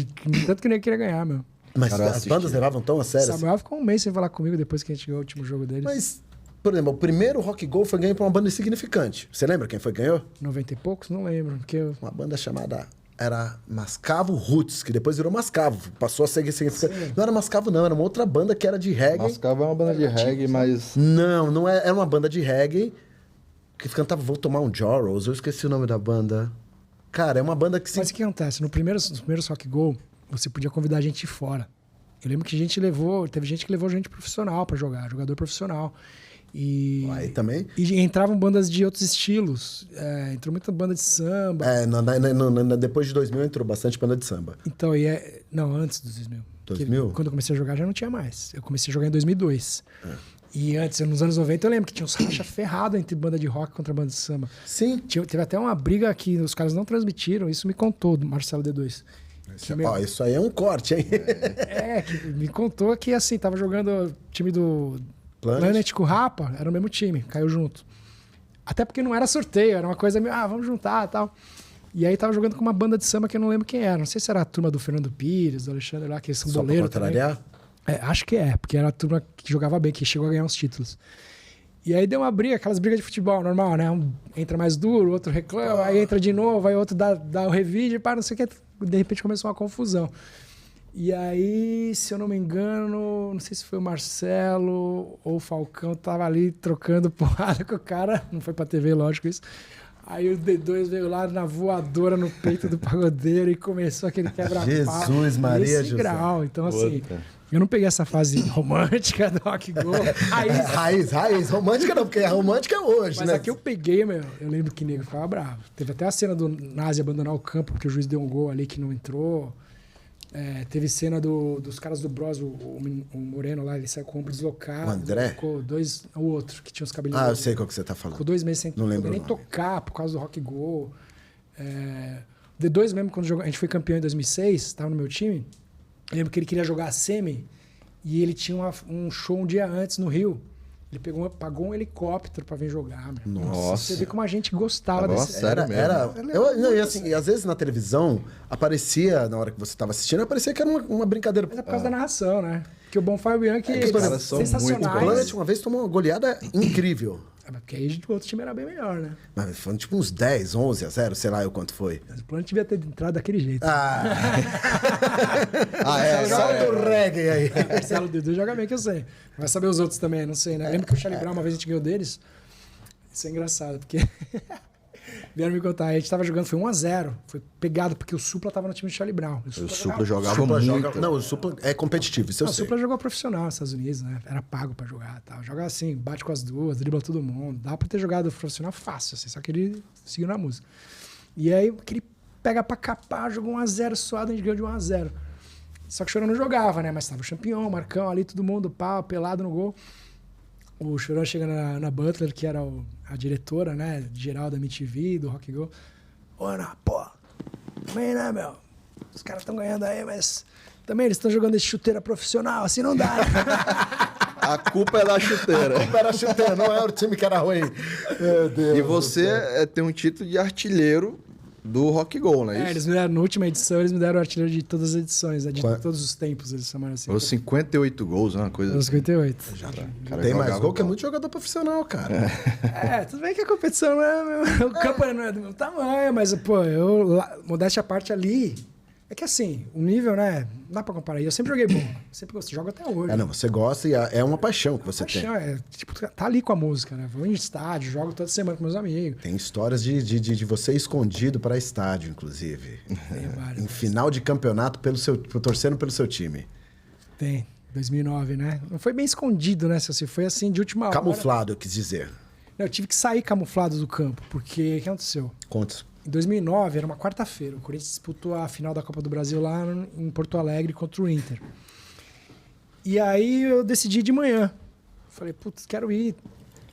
tanto que nem queria ganhar, meu. Mas Cara, eu as assisti. bandas levavam tão a sério. assim? Samuel ficou um mês sem falar comigo depois que a gente ganhou o último jogo deles. Mas, por exemplo, o primeiro Rock Go foi ganho por uma banda insignificante. Você lembra quem foi que ganhou? 90 e poucos? Não lembro. Porque eu... Uma banda chamada... Era Mascavo Roots, que depois virou Mascavo. Passou a ser insignificante. Não era Mascavo, não. Era uma outra banda que era de reggae. Mascavo é uma banda de reggae, mas Não é. Era uma banda de reggae que cantava Vou Tomar um Jorros. Eu esqueci o nome da banda. Cara, é uma banda que... Mas o que acontece? Nos primeiros Rock Go, você podia convidar gente de fora. Eu lembro que teve gente que levou gente profissional pra jogar, jogador profissional. E, Aí também? e entravam bandas de outros estilos. Entrou muita banda de samba. Depois de 2000 entrou bastante banda de samba. Então, não, antes dos 2000. 2000? Quando eu comecei a jogar já não tinha mais. Eu comecei a jogar em 2002. E antes, nos anos 90, eu lembro que tinha uns racha ferrado entre banda de rock contra banda de samba. Sim. Teve até uma briga que os caras não transmitiram, isso me contou do Marcelo D2. Ó, isso aí é um corte, hein? Que me contou que assim, tava jogando o time do Planet. Planet com o Rapa, era o mesmo time, caiu junto. Até porque não era sorteio, era uma coisa meio, vamos juntar e tal. E aí tava jogando com uma banda de samba que eu não lembro quem era. Não sei se era a turma do Fernando Pires, do Alexandre lá, que são Só pra boleiro também. contrariar? Acho que porque era a turma que jogava bem, que chegou a ganhar uns títulos. E aí deu uma briga, aquelas brigas de futebol normal, né? Um entra mais duro, o outro reclama, aí entra de novo, aí outro dá o revide, não sei o que. De repente começou uma confusão. E aí, se eu não me engano, não sei se foi o Marcelo ou o Falcão, tava ali trocando porrada com o cara. Não foi pra TV, lógico isso. Aí o D2 veio lá na voadora no peito do pagodeiro e começou aquele quebra-pau. Jesus, Maria, Esse José. grau. Então, assim, Eu não peguei essa fase romântica do Rock Go. Raiz. Romântica não, porque a romântica é hoje, Mas né? aqui eu peguei, meu. Eu lembro que nego ficava bravo. Teve até a cena do Nazi abandonar o campo, porque o juiz deu um gol ali que não entrou. Teve cena dos caras do Bros, o Moreno lá, ele saiu com o ombro deslocado. O André? Ficou o outro, que tinha os cabelinhos. Eu sei qual que você tá falando. Ficou 2 meses sem Não lembro nem o nome. tocar por causa do Rock Go. D2 mesmo, quando a gente foi campeão em 2006, tava no meu time. Eu lembro que ele queria jogar a semi e ele tinha um show um dia antes no Rio. Ele pagou um helicóptero pra vir jogar, meu. Nossa. Você vê como a gente gostava Nossa, desse... sério mesmo? E assim, e às vezes na televisão aparecia, na hora que você tava assistindo, aparecia que era uma brincadeira. Mas é por causa da narração, né? Porque o Bonfire Bianchi os caras são muito O sensacionais. Planet uma vez tomou uma goleada incrível. Porque aí o outro time era bem melhor, né? Mas foi tipo uns 10, 11 a 0, sei lá o quanto foi. Mas o Planet devia ter entrado daquele jeito. Solta o reggae aí. Marcelo D2 joga bem, que eu sei. Vai saber os outros também, não sei, né? Lembro que o Charlie Brown, uma vez a gente ganhou deles. Isso é engraçado, porque... Vieram me contar, a gente tava jogando, foi 1-0. Foi pegado, porque o Supla tava no time do Charlie Brown. O Supla jogava Supla muito. Não, o Supla é competitivo, isso eu O sei. Supla jogou profissional nos Estados Unidos, né? Era pago pra jogar e tal. Joga assim, bate com as duas, dribla todo mundo. Dá pra ter jogado profissional fácil, assim, só que ele seguiu na música. E aí, que ele pega pra capar, jogou 1-0 suado, a gente ganhou de 1-0. Só que o Chorão não jogava, né? Mas tava o Champion, o Marcão ali, todo mundo, pau, pelado no gol. O Chorão chega na Butler, que era a diretora, né? Geral da MTV, do Rock Go. Ô, Ana, pô, também, né, meu? Os caras estão ganhando aí, mas também eles estão jogando esse chuteira profissional, assim não dá. Né? A culpa é da chuteira. Era chuteira, não era o time que era ruim. Meu Deus. E você tem um título de artilheiro do Rock Go, não é isso? Eles me deram, na última edição, eles me deram o artilheiro de todas as edições, né? De Qual? todos os tempos, eles chamaram assim. Os 58 gols, uma coisa Os assim. 58. Cara, Tem mais jogava gol que é bola. muito jogador profissional, cara. Tudo bem que a competição não é... O campo não é do meu tamanho, mas, pô, modéstia à parte ali... É que assim, o nível, né? Não dá pra comparar. E eu sempre joguei bom. Sempre gostei. Jogo até hoje. Não, você gosta e é uma paixão que você tem. Paixão, tipo, tá ali com a música, né? Vou em estádio, jogo toda semana com meus amigos. Tem histórias de você escondido para estádio, inclusive. Tem vários. Em final de campeonato, torcendo pelo seu time. Tem. 2009, né? Não foi bem escondido, né? Se foi assim, de última hora. Camuflado, eu quis dizer. Não, eu tive que sair camuflado do campo, porque o que aconteceu? Conta. Em 2009, era uma quarta-feira, o Corinthians disputou a final da Copa do Brasil lá em Porto Alegre contra o Inter. E aí eu decidi de manhã. Falei, putz, quero ir.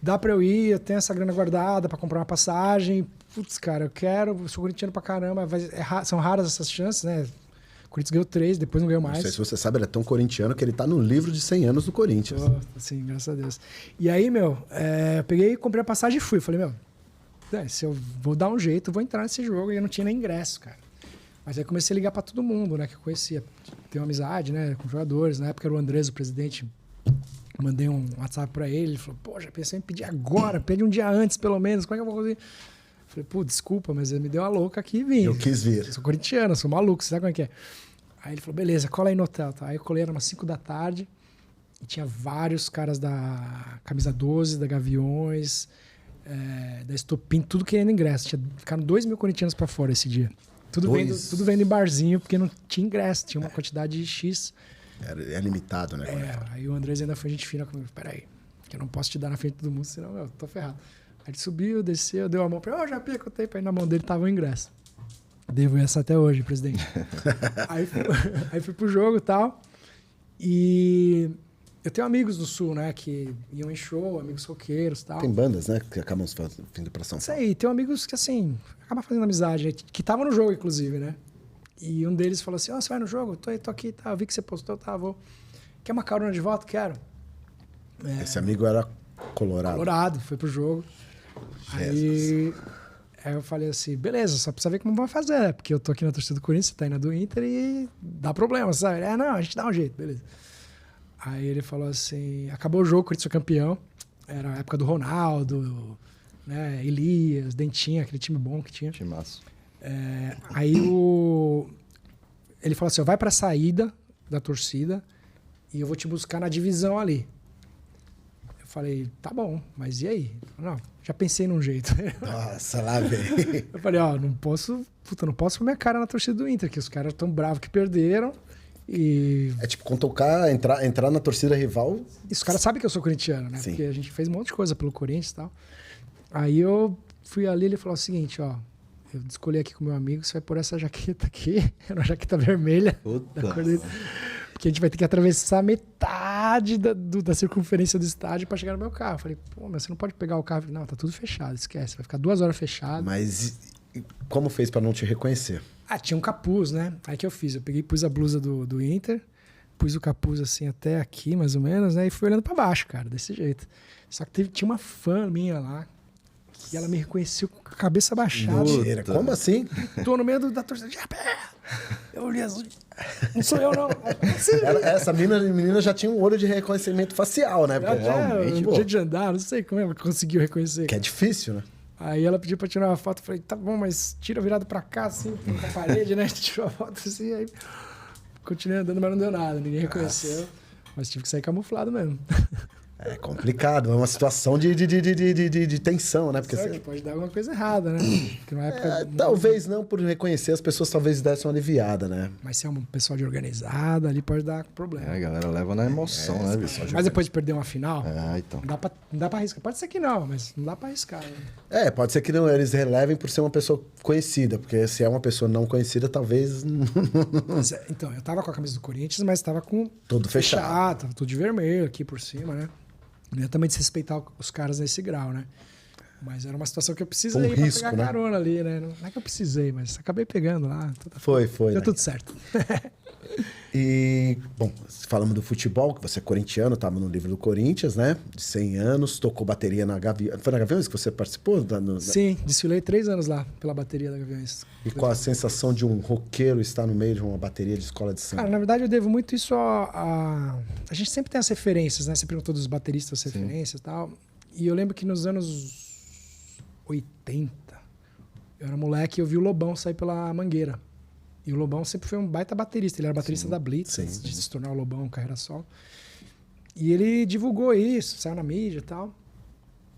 Dá pra eu ir, eu tenho essa grana guardada pra comprar uma passagem. Putz, cara, eu quero, eu sou corintiano pra caramba. São raras essas chances, né? O Corinthians ganhou 3, depois não ganhou mais. Não sei se você sabe, ele é tão corintiano que ele tá no livro de 100 anos do Corinthians. Sim, graças a Deus. E aí, meu, eu peguei, comprei a passagem e fui. Falei, meu, se eu vou dar um jeito, eu vou entrar nesse jogo. E eu não tinha nem ingresso, cara. Mas aí comecei a ligar pra todo mundo, né, que eu conhecia. Tenho amizade, né, com jogadores. Na época era o Andrés, o presidente. Mandei um WhatsApp pra ele. Ele falou, pô, já pensei em pedir agora. Pede um dia antes, pelo menos. Como é que eu vou conseguir? Falei, pô, desculpa, mas ele me deu uma louca aqui e vim. Eu quis vir. Eu sou corintiano, sou maluco, você sabe como é que é? Aí ele falou, beleza, cola aí no hotel. Tá? Aí eu colei, era umas 5 da tarde. E tinha vários caras da Camisa 12, da Gaviões... da Estopim, tudo querendo ingresso. Ficaram 2.000 corintianos pra fora esse dia. Tudo vendo em barzinho, porque não tinha ingresso, tinha uma quantidade X. É limitado, né? Aí o Andrés ainda foi gente fina comigo. Peraí, que eu não posso te dar na frente de todo mundo, senão eu tô ferrado. Aí ele subiu, desceu, deu a mão pra ele. Japinha, contei pra ele. Na mão dele tava o ingresso. Devo essa até hoje, presidente. aí fui pro jogo e tal. E... eu tenho amigos do Sul, né, que iam em show, amigos roqueiros e tal. Tem bandas, né, que acabam vindo pra São Paulo. Isso aí, tem amigos que, assim, acabam fazendo amizade, né, que estavam no jogo, inclusive, né? E um deles falou assim, você vai no jogo? Tô aqui, tá, eu vi que você postou, tá, vou. Quer uma carona de volta? Quero. Esse amigo era colorado. Colorado, foi pro jogo. Aí eu falei assim, beleza, só precisa ver como vai fazer, né? Porque eu tô aqui na torcida do Corinthians, você tá aí na do Inter e dá problema, sabe? Não, a gente dá um jeito, beleza. Aí ele falou assim, acabou o jogo, o Corinthians foi campeão. Era a época do Ronaldo, né? Elias, Dentinho, aquele time bom que tinha. Que massa. Aí ele falou assim, vai pra saída da torcida e eu vou te buscar na divisão ali. Eu falei, tá bom, mas e aí? Ele falou, não, já pensei num jeito. Nossa, lá vem. Eu falei, não posso pôr minha cara na torcida do Inter, que os caras tão bravos que perderam. E É tipo, quando tocar, entrar na torcida rival... os caras sabem que eu sou corintiano, né? Sim. Porque a gente fez um monte de coisa pelo Corinthians e tal. Aí eu fui ali, ele falou o seguinte, ó, eu escolhi aqui com meu amigo, você vai pôr essa jaqueta aqui, era uma jaqueta vermelha. Puta. Da cor dele, porque a gente vai ter que atravessar metade da circunferência do estádio pra chegar no meu carro. Eu falei, pô, mas você não pode pegar o carro. Eu falei, não, tá tudo fechado, esquece, vai ficar 2 horas fechado. Mas como fez pra não te reconhecer? Ah, tinha um capuz, né? Aí que eu fiz, eu peguei, pus a blusa do Inter, pus o capuz assim até aqui, mais ou menos, né? E fui olhando pra baixo, cara, desse jeito. Só que tinha uma fã minha lá, que ela me reconheceu com a cabeça baixada. Mentira, como assim? Tô no meio da torcida. Eu olhei assim, não sou eu, não. Sim, Essa menina já tinha um olho de reconhecimento facial, né? Porque realmente, um jeito de andar, não sei como ela conseguiu reconhecer. que é difícil, né? Aí ela pediu pra tirar uma foto, eu falei, tá bom, mas tira virado pra cá, assim, pra parede, né? Tirou a foto assim, aí continuei andando, mas não deu nada, ninguém reconheceu. Mas tive que sair camuflado mesmo. É complicado, é uma situação de tensão, né? Porque Só que pode dar alguma coisa errada, né? Porque na época, talvez não por reconhecer, as pessoas talvez dessem uma aliviada, né? mas se é um pessoal de organizada, ali pode dar problema. A galera leva na emoção, né, bicho? Mas depois de perder uma final, Então. não dá pra arriscar. Pode ser que não, mas não dá pra arriscar. Né? Pode ser que não, eles relevem por ser uma pessoa conhecida, porque se é uma pessoa não conhecida, talvez... Mas, então, eu tava com a camisa do Corinthians, mas tava com... Tudo fechado. Tava tudo de vermelho aqui por cima, né? Não ia também desrespeitar os caras nesse grau, né? Mas era uma situação que eu precisei Um risco, pra pegar né? carona ali, né? Não é que eu precisei, mas acabei pegando lá. Foi, Deu né? tudo certo. E, bom, falamos do futebol, que você é corintiano, estava no livro do Corinthians, né? De 100 anos, tocou bateria na Gaviões. Foi na Gaviões que você participou? Sim, desfilei 3 anos lá pela bateria da Gaviões. E qual a sensação de um roqueiro estar no meio de uma bateria de escola de samba? Cara, na verdade eu devo muito isso a gente sempre tem as referências, né? Você perguntou dos bateristas, as referências e tal. E eu lembro que nos anos 80, eu era moleque e eu vi o Lobão sair pela Mangueira. E o Lobão sempre foi um baita baterista. Ele era baterista da Blitz, antes de se tornar o Lobão, carreira solo. E ele divulgou isso, saiu na mídia e tal.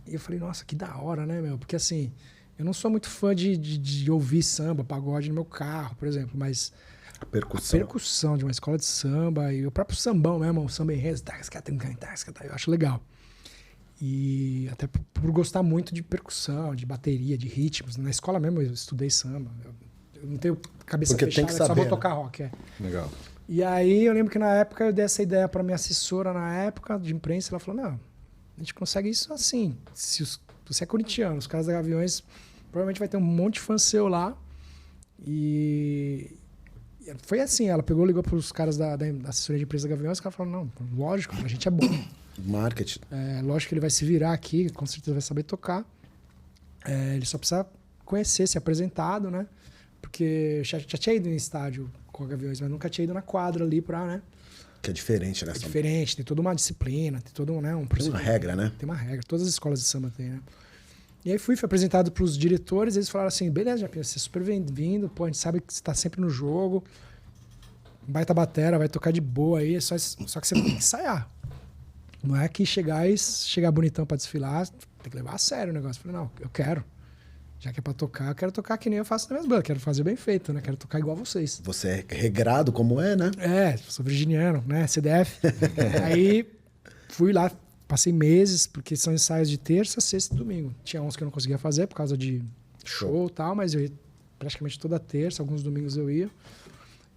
E eu falei, nossa, que da hora, né, meu? Porque assim, eu não sou muito fã de ouvir samba, pagode no meu carro, por exemplo, mas A percussão. a percussão de uma escola de samba e o próprio sambão mesmo, o samba enredo, eu acho legal. E até por gostar muito de percussão, de bateria, de ritmos. Na escola mesmo eu estudei samba. Eu não tenho cabeça Porque tem fechada, que só saber, vou tocar rock. Legal. E aí eu lembro que na época eu dei essa ideia para minha assessora na época de imprensa, ela falou, não, a gente consegue isso assim. Se você é corintiano, os caras da Gaviões, provavelmente vai ter um monte de fã seu lá. E foi assim, ela pegou, ligou para os caras da assessoria de imprensa da Gaviões, os caras falaram, não, lógico, a gente é bom. Marketing. Lógico que ele vai se virar aqui, com certeza vai saber tocar. Ele só precisa conhecer, ser apresentado, né? Porque já tinha ido em estádio com a Gaviões, mas nunca tinha ido na quadra ali pra, né? Que é diferente, né? É diferente, tem toda uma disciplina, tem todo né, um Tem uma regra, né? Tem uma regra, todas as escolas de samba tem, né? E aí fui apresentado pros diretores, eles falaram assim, beleza, Japinha, você é super bem-vindo, pô, a gente sabe que você tá sempre no jogo, baita batera, vai tocar de boa aí, só que você tem que ensaiar. Não é que chegar bonitão pra desfilar, tem que levar a sério o negócio. Eu falei, não, eu quero. Já que é pra tocar, eu quero tocar que nem eu faço nas minhas bandas. Quero fazer bem feito, né? Quero tocar igual vocês. Você é regrado como é, né? Sou virginiano, né? CDF. Aí fui lá, passei meses, porque são ensaios de terça, sexta e domingo. Tinha uns que eu não conseguia fazer por causa de show e tal, mas eu ia praticamente toda terça, alguns domingos eu ia.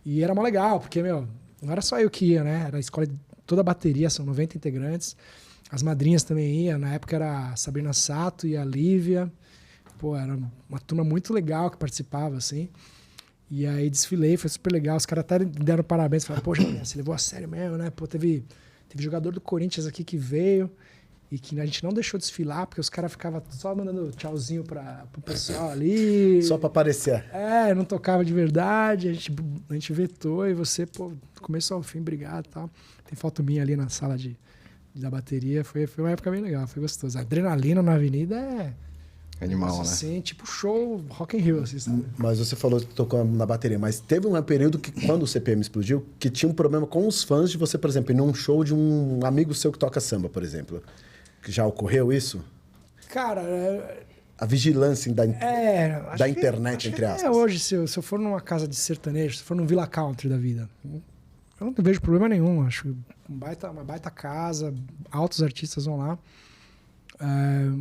E era mó legal, porque, meu, não era só eu que ia, né? Era a escola, toda a bateria, são 90 integrantes. As madrinhas também iam. Na época era a Sabrina Sato e a Lívia. Pô, era uma turma muito legal que participava, assim. E aí desfilei, foi super legal. Os caras até deram parabéns. Falaram, pô, você levou a sério mesmo, né? Pô, teve jogador do Corinthians aqui que veio e que a gente não deixou desfilar, porque os caras ficavam só mandando tchauzinho pro pessoal ali. Só pra aparecer. Não tocava de verdade. A gente vetou e você, pô, do começo ao fim, obrigado e tal. Tem foto minha ali na sala da bateria. Foi uma época bem legal, foi gostoso. A adrenalina na avenida é... Animal, né? Assim, tipo show Rock in Rio, assim, sabe? Mas você falou que tocou na bateria, mas teve um período que, quando o CPM explodiu, que tinha um problema com os fãs de você, por exemplo, ir num show de um amigo seu que toca samba, por exemplo. Que já ocorreu isso? Cara, A vigilância da acho internet, que entre aspas. hoje, se eu for numa casa de sertanejo, se for num Villa Country da vida, eu não vejo problema nenhum. Acho uma baita casa, altos artistas vão lá.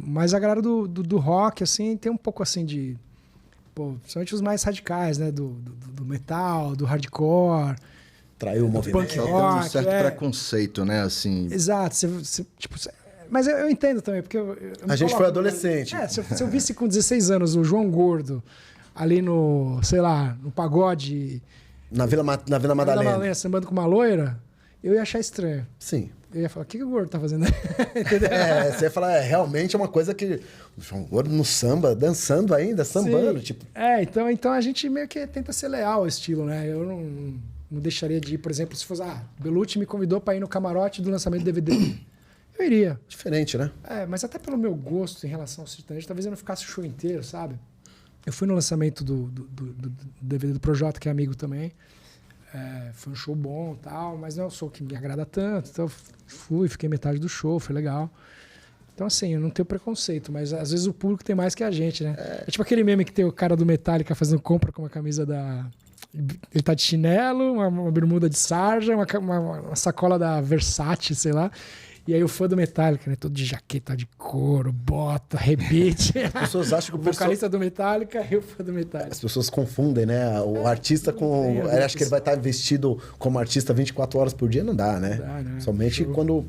Mas a galera do rock, assim, tem um pouco assim de... Pô, principalmente os mais radicais, né? Do metal, do hardcore. Traiu o movimento. Punk Tem rock, um certo preconceito, né? Assim, Exato. Tipo, mas eu entendo também, porque... A gente foi adolescente. Se eu visse com 16 anos o João Gordo ali no, sei lá, no pagode... Na Vila Madalena. Madalena, sambando com uma loira, eu ia achar estranho. Sim. Eu ia falar, o que o Gordo tá fazendo aí? Entendeu? Você ia falar, realmente é uma coisa que... O João Gordo no samba, dançando ainda, sambando, Sim. tipo... Então a gente meio que tenta ser leal ao estilo, né? Eu não deixaria de ir, por exemplo, se fosse... Belucci me convidou pra ir no camarote do lançamento do DVD. Eu iria. Diferente, né? Mas até pelo meu gosto em relação ao sertanejo, talvez eu não ficasse o show inteiro, sabe? Eu fui no lançamento do DVD do Projota, que é amigo também. Foi um show bom e tal, mas não é um show que me agrada tanto. Então eu fiquei metade do show, foi legal. Então, assim, eu não tenho preconceito, mas às vezes o público tem mais que a gente, né? É tipo aquele meme que tem o cara do Metallica fazendo compra com uma camisa da... Ele tá de chinelo, uma bermuda de sarja, uma sacola da Versace, sei lá. E aí o fã do Metallica, né? Todo de jaqueta de couro, bota, rebite. As pessoas acham que o vocalista do Metallica e o fã do Metallica. As pessoas confundem, né? O artista com... Acho que ele vai estar vestido como artista 24 horas por dia. Não dá, né? Não dá, né? Somente quando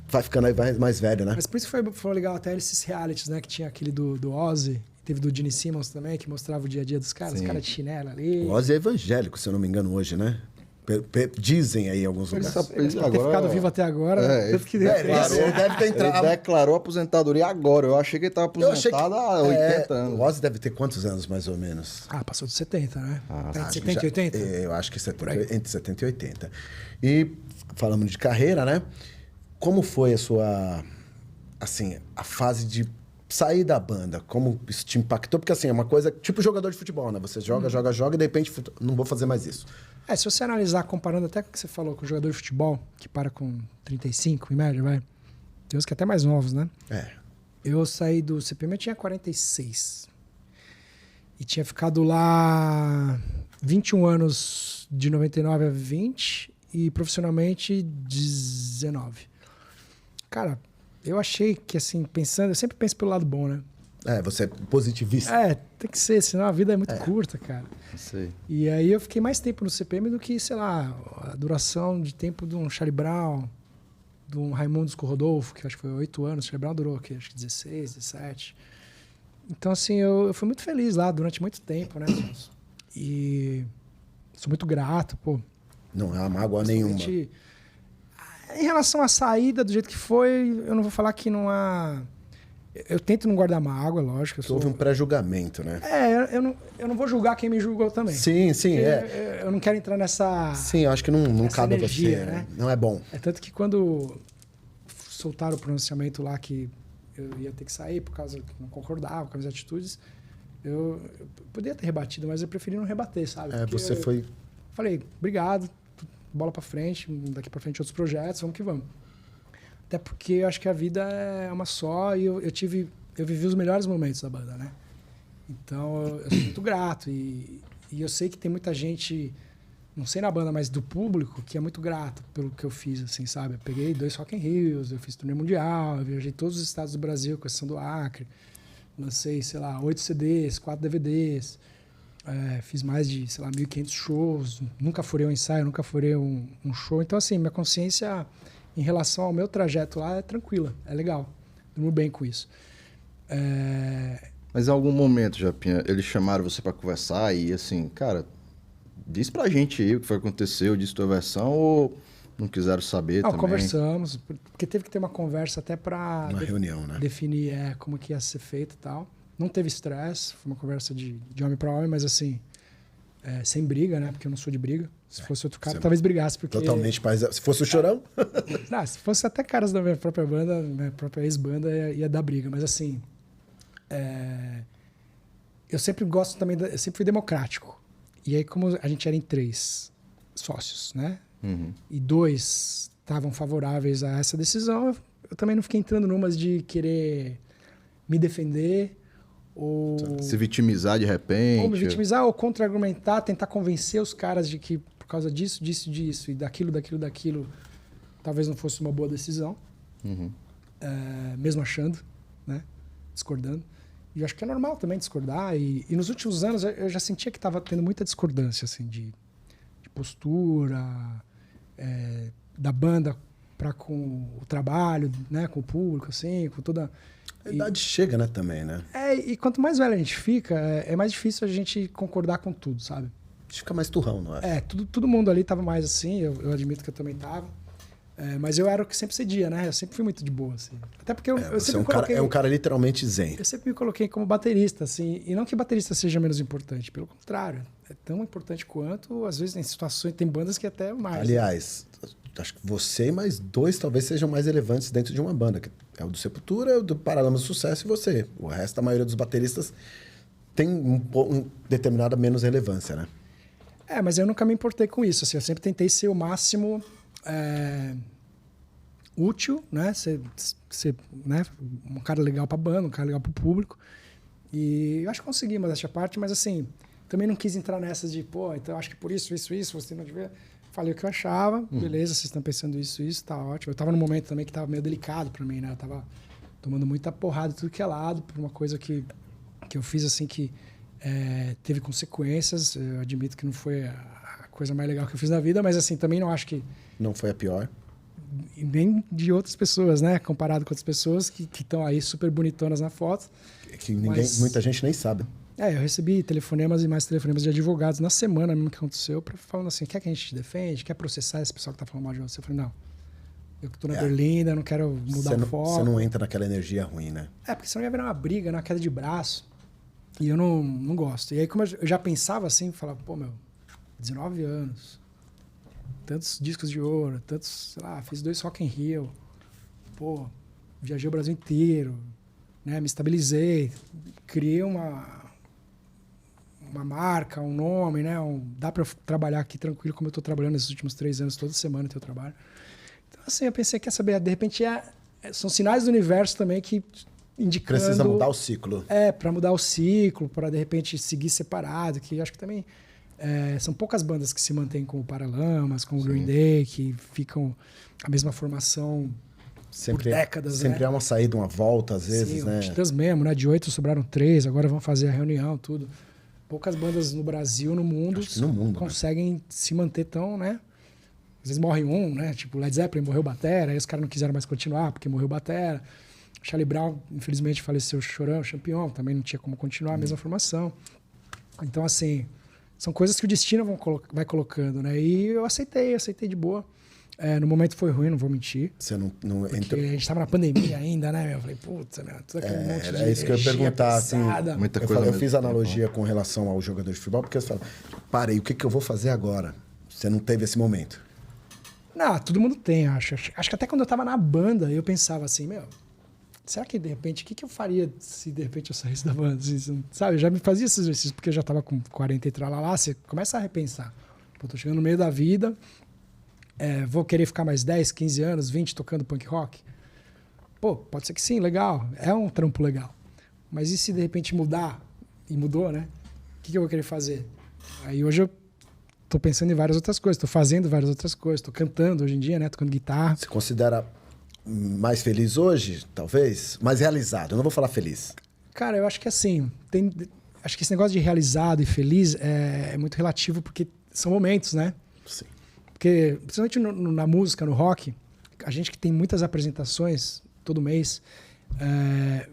vai ficando mais velho, né? Mas por isso foi legal até esses realities, né? Que tinha aquele do Ozzy, teve do Gene Simmons também, que mostrava o dia a dia dos caras. Os caras de chinelo ali. O Ozzy é evangélico, se eu não me engano, hoje, né? Dizem aí em alguns lugares. Ele ter ficado vivo até agora. Ele deve ter entrado. Ele declarou a aposentadoria agora. Eu achei que ele estava aposentado há 80 anos. O Ozzy deve ter quantos anos, mais ou menos? Passou de 70, né? Tá entre 70 já, e 80? Eu acho que entre 70 e 80. E falando de carreira, né? Como foi a sua... Assim, a fase de sair da banda? Como isso te impactou? Porque assim, é uma coisa... Tipo jogador de futebol, né? Você joga e de repente... Não vou fazer mais isso. Se você analisar, comparando até com o que você falou com o jogador de futebol, que para com 35, em média, vai. Tem uns que até mais novos, né? Eu saí do CPM, eu tinha 46. E tinha ficado lá 21 anos, de 99 a 20, e profissionalmente 19. Cara, eu achei que, assim, pensando... Eu sempre penso pelo lado bom, né? Você é positivista. Tem que ser, senão a vida é muito curta, cara. Sei. E aí eu fiquei mais tempo no CPM do que, sei lá, a duração de tempo de um Charlie Brown, de um Raimundo Rodolfo, que acho que foi 8 anos. Charlie Brown durou, acho que 16, 17. Então, assim, eu fui muito feliz lá durante muito tempo, né? E sou muito grato, pô. Não há mágoa nenhuma. Em relação à saída, do jeito que foi, eu não vou falar que não há... Eu tento não guardar mágoa, lógico. Houve um pré-julgamento, né? Eu não vou julgar quem me julgou também. Sim, Eu não quero entrar nessa... Sim, eu acho que não cabe energia, a você, né? Não é bom. Tanto que quando soltaram o pronunciamento lá que eu ia ter que sair por causa que não concordava com as atitudes, eu poderia ter rebatido, mas eu preferi não rebater, sabe? Você foi... Falei, obrigado, bola pra frente, daqui pra frente outros projetos, vamos que vamos. Até porque eu acho que a vida é uma só e eu vivi os melhores momentos da banda, né? Então, eu sou muito grato. E eu sei que tem muita gente, não sei na banda, mas do público, que é muito grato pelo que eu fiz, assim, sabe? Eu peguei 2 Rock in Rios, eu fiz turnê mundial, eu viajei todos os estados do Brasil, com exceção do Acre. Lancei, sei lá, 8 CDs, 4 DVDs. Fiz mais de, sei lá, 1.500 shows. Nunca furei um ensaio, nunca furei um show. Então, assim, minha consciência... Em relação ao meu trajeto lá, é tranquila, é legal. Durmo bem com isso. Mas em algum momento, Japinha, eles chamaram você pra conversar e assim, cara, diz pra gente aí o que foi que aconteceu, diz tua versão, ou não quiseram saber também? Conversamos, porque teve que ter uma conversa até pra... Uma reunião, né? Definir como que ia ser feito e tal. Não teve estresse, foi uma conversa de homem pra homem, mas assim, sem briga, né? Porque eu não sou de briga. Se fosse outro cara, talvez brigasse. Porque... Totalmente paz. Se fosse o Chorão? Se fosse até caras da minha própria banda, minha própria ex-banda, ia dar briga. Mas assim, eu sempre gosto também, eu sempre fui democrático. E aí, como a gente era em 3 sócios, né? Uhum. E 2 estavam favoráveis a essa decisão, eu também não fiquei entrando numas de querer me defender ou... Se vitimizar de repente. Ou me vitimizar, ou contra-argumentar, tentar convencer os caras de que por causa disso, disso, e daquilo, talvez não fosse uma boa decisão, mesmo achando, né? Discordando. E eu acho que é normal também discordar. E nos últimos anos eu já sentia que estava tendo muita discordância, assim, de postura, da banda para com o trabalho, né? Com o público, assim, com toda... A idade chega, né, também, né? E quanto mais velho a gente fica, é mais difícil a gente concordar com tudo, sabe? A gente fica mais turrão, não é? Todo mundo ali tava mais assim, eu admito que eu também tava. Mas eu era o que sempre cedia, né? Eu sempre fui muito de boa, assim. Até porque eu Você sempre me coloquei... é um cara literalmente zen. Eu sempre me coloquei como baterista, assim. E não que baterista seja menos importante, pelo contrário. É tão importante quanto, às vezes, em situações... Tem bandas que até mais. Aliás, acho que você e mais 2 talvez sejam mais relevantes dentro de uma banda. Que é o do Sepultura, o do Paralamas do Sucesso e você. O resto, a maioria dos bateristas tem um determinada menos relevância, né? Mas eu nunca me importei com isso. Assim, eu sempre tentei ser o máximo útil, né? Ser né? Um cara legal pra banda, um cara legal pro público. E eu acho que consegui, modéstia à parte, mas assim, também não quis entrar nessas de, então eu acho que por isso, você não devia... Falei o que eu achava, beleza, vocês estão pensando isso, tá ótimo. Eu tava num momento também que tava meio delicado pra mim, né? Eu tava tomando muita porrada de tudo que é lado, por uma coisa que eu fiz assim que teve consequências. Eu admito que não foi a coisa mais legal que eu fiz na vida, mas assim, também não acho que... Não foi a pior. Nem de outras pessoas, né? Comparado com outras pessoas que estão aí super bonitonas na foto. Que muita gente nem sabe. Eu recebi telefonemas e mais telefonemas de advogados na semana mesmo que aconteceu, falando assim, quer que a gente te defende? Quer processar esse pessoal que tá falando mal de você? Eu falei, não. Eu tô na Berlinda, não quero mudar o foco. Você não entra naquela energia ruim, né? Porque senão ia virar uma briga, uma queda de braço. E eu não gosto. E aí, como eu já pensava assim, falava, 19 anos, tantos discos de ouro, tantos, sei lá, fiz 2 Rock in Rio, viajei o Brasil inteiro, né? Me estabilizei, criei uma marca, um nome, né? Dá para eu trabalhar aqui tranquilo como eu estou trabalhando nesses últimos 3 anos, toda semana eu trabalho. Então, assim, eu pensei, quer saber, de repente são sinais do universo também que indicando... Precisa mudar o ciclo. Para mudar o ciclo, para de repente seguir separado, que eu acho que também são poucas bandas que se mantêm com o Paralamas, com o Green Day, que ficam a mesma formação por décadas. Sempre há uma saída, uma volta, às vezes, Sim, né? Titãs mesmo, né? De 8 sobraram 3, agora vão fazer a reunião, tudo. Poucas bandas no Brasil, no mundo, conseguem se manter tão, né? Às vezes morre um, né? Tipo, Led Zeppelin morreu batera, aí os caras não quiseram mais continuar porque morreu batera. Charlie Brown, infelizmente, faleceu chorão, Champion, também não tinha como continuar a mesma formação. Então, assim, são coisas que o destino vai colocando, né? E eu aceitei de boa. No momento foi ruim, não vou mentir. Você não porque entrou... a gente tava na pandemia ainda, né? Eu falei, puta, meu, tudo aquele monte de... É isso que eu ia perguntar, pesada. assim. Muita coisa Eu fiz analogia com relação ao jogador de futebol, porque você fala, parei, o que eu vou fazer agora? Você não teve esse momento? Não, todo mundo tem, acho. Acho que até quando eu tava na banda, eu pensava assim, será que de repente, o que eu faria se de repente eu saísse da banda? Sabe, eu já me fazia esses exercícios, porque eu já tava com 40 e tralalá, você começa a repensar. Tô chegando no meio da vida, vou querer ficar mais 10, 15 anos, 20 tocando punk rock? Pode ser que sim, legal, é um trampo legal. Mas e se de repente mudar? E mudou, né? O que eu vou querer fazer? Aí hoje eu tô pensando em várias outras coisas, tô fazendo várias outras coisas, tô cantando hoje em dia, né? Tocando guitarra. Você considera mais feliz hoje, talvez? Mais realizado, eu não vou falar feliz. Cara, eu acho que assim, acho que esse negócio de realizado e feliz é muito relativo, porque são momentos, né? Sim. Porque, principalmente na música, no rock, a gente que tem muitas apresentações todo mês,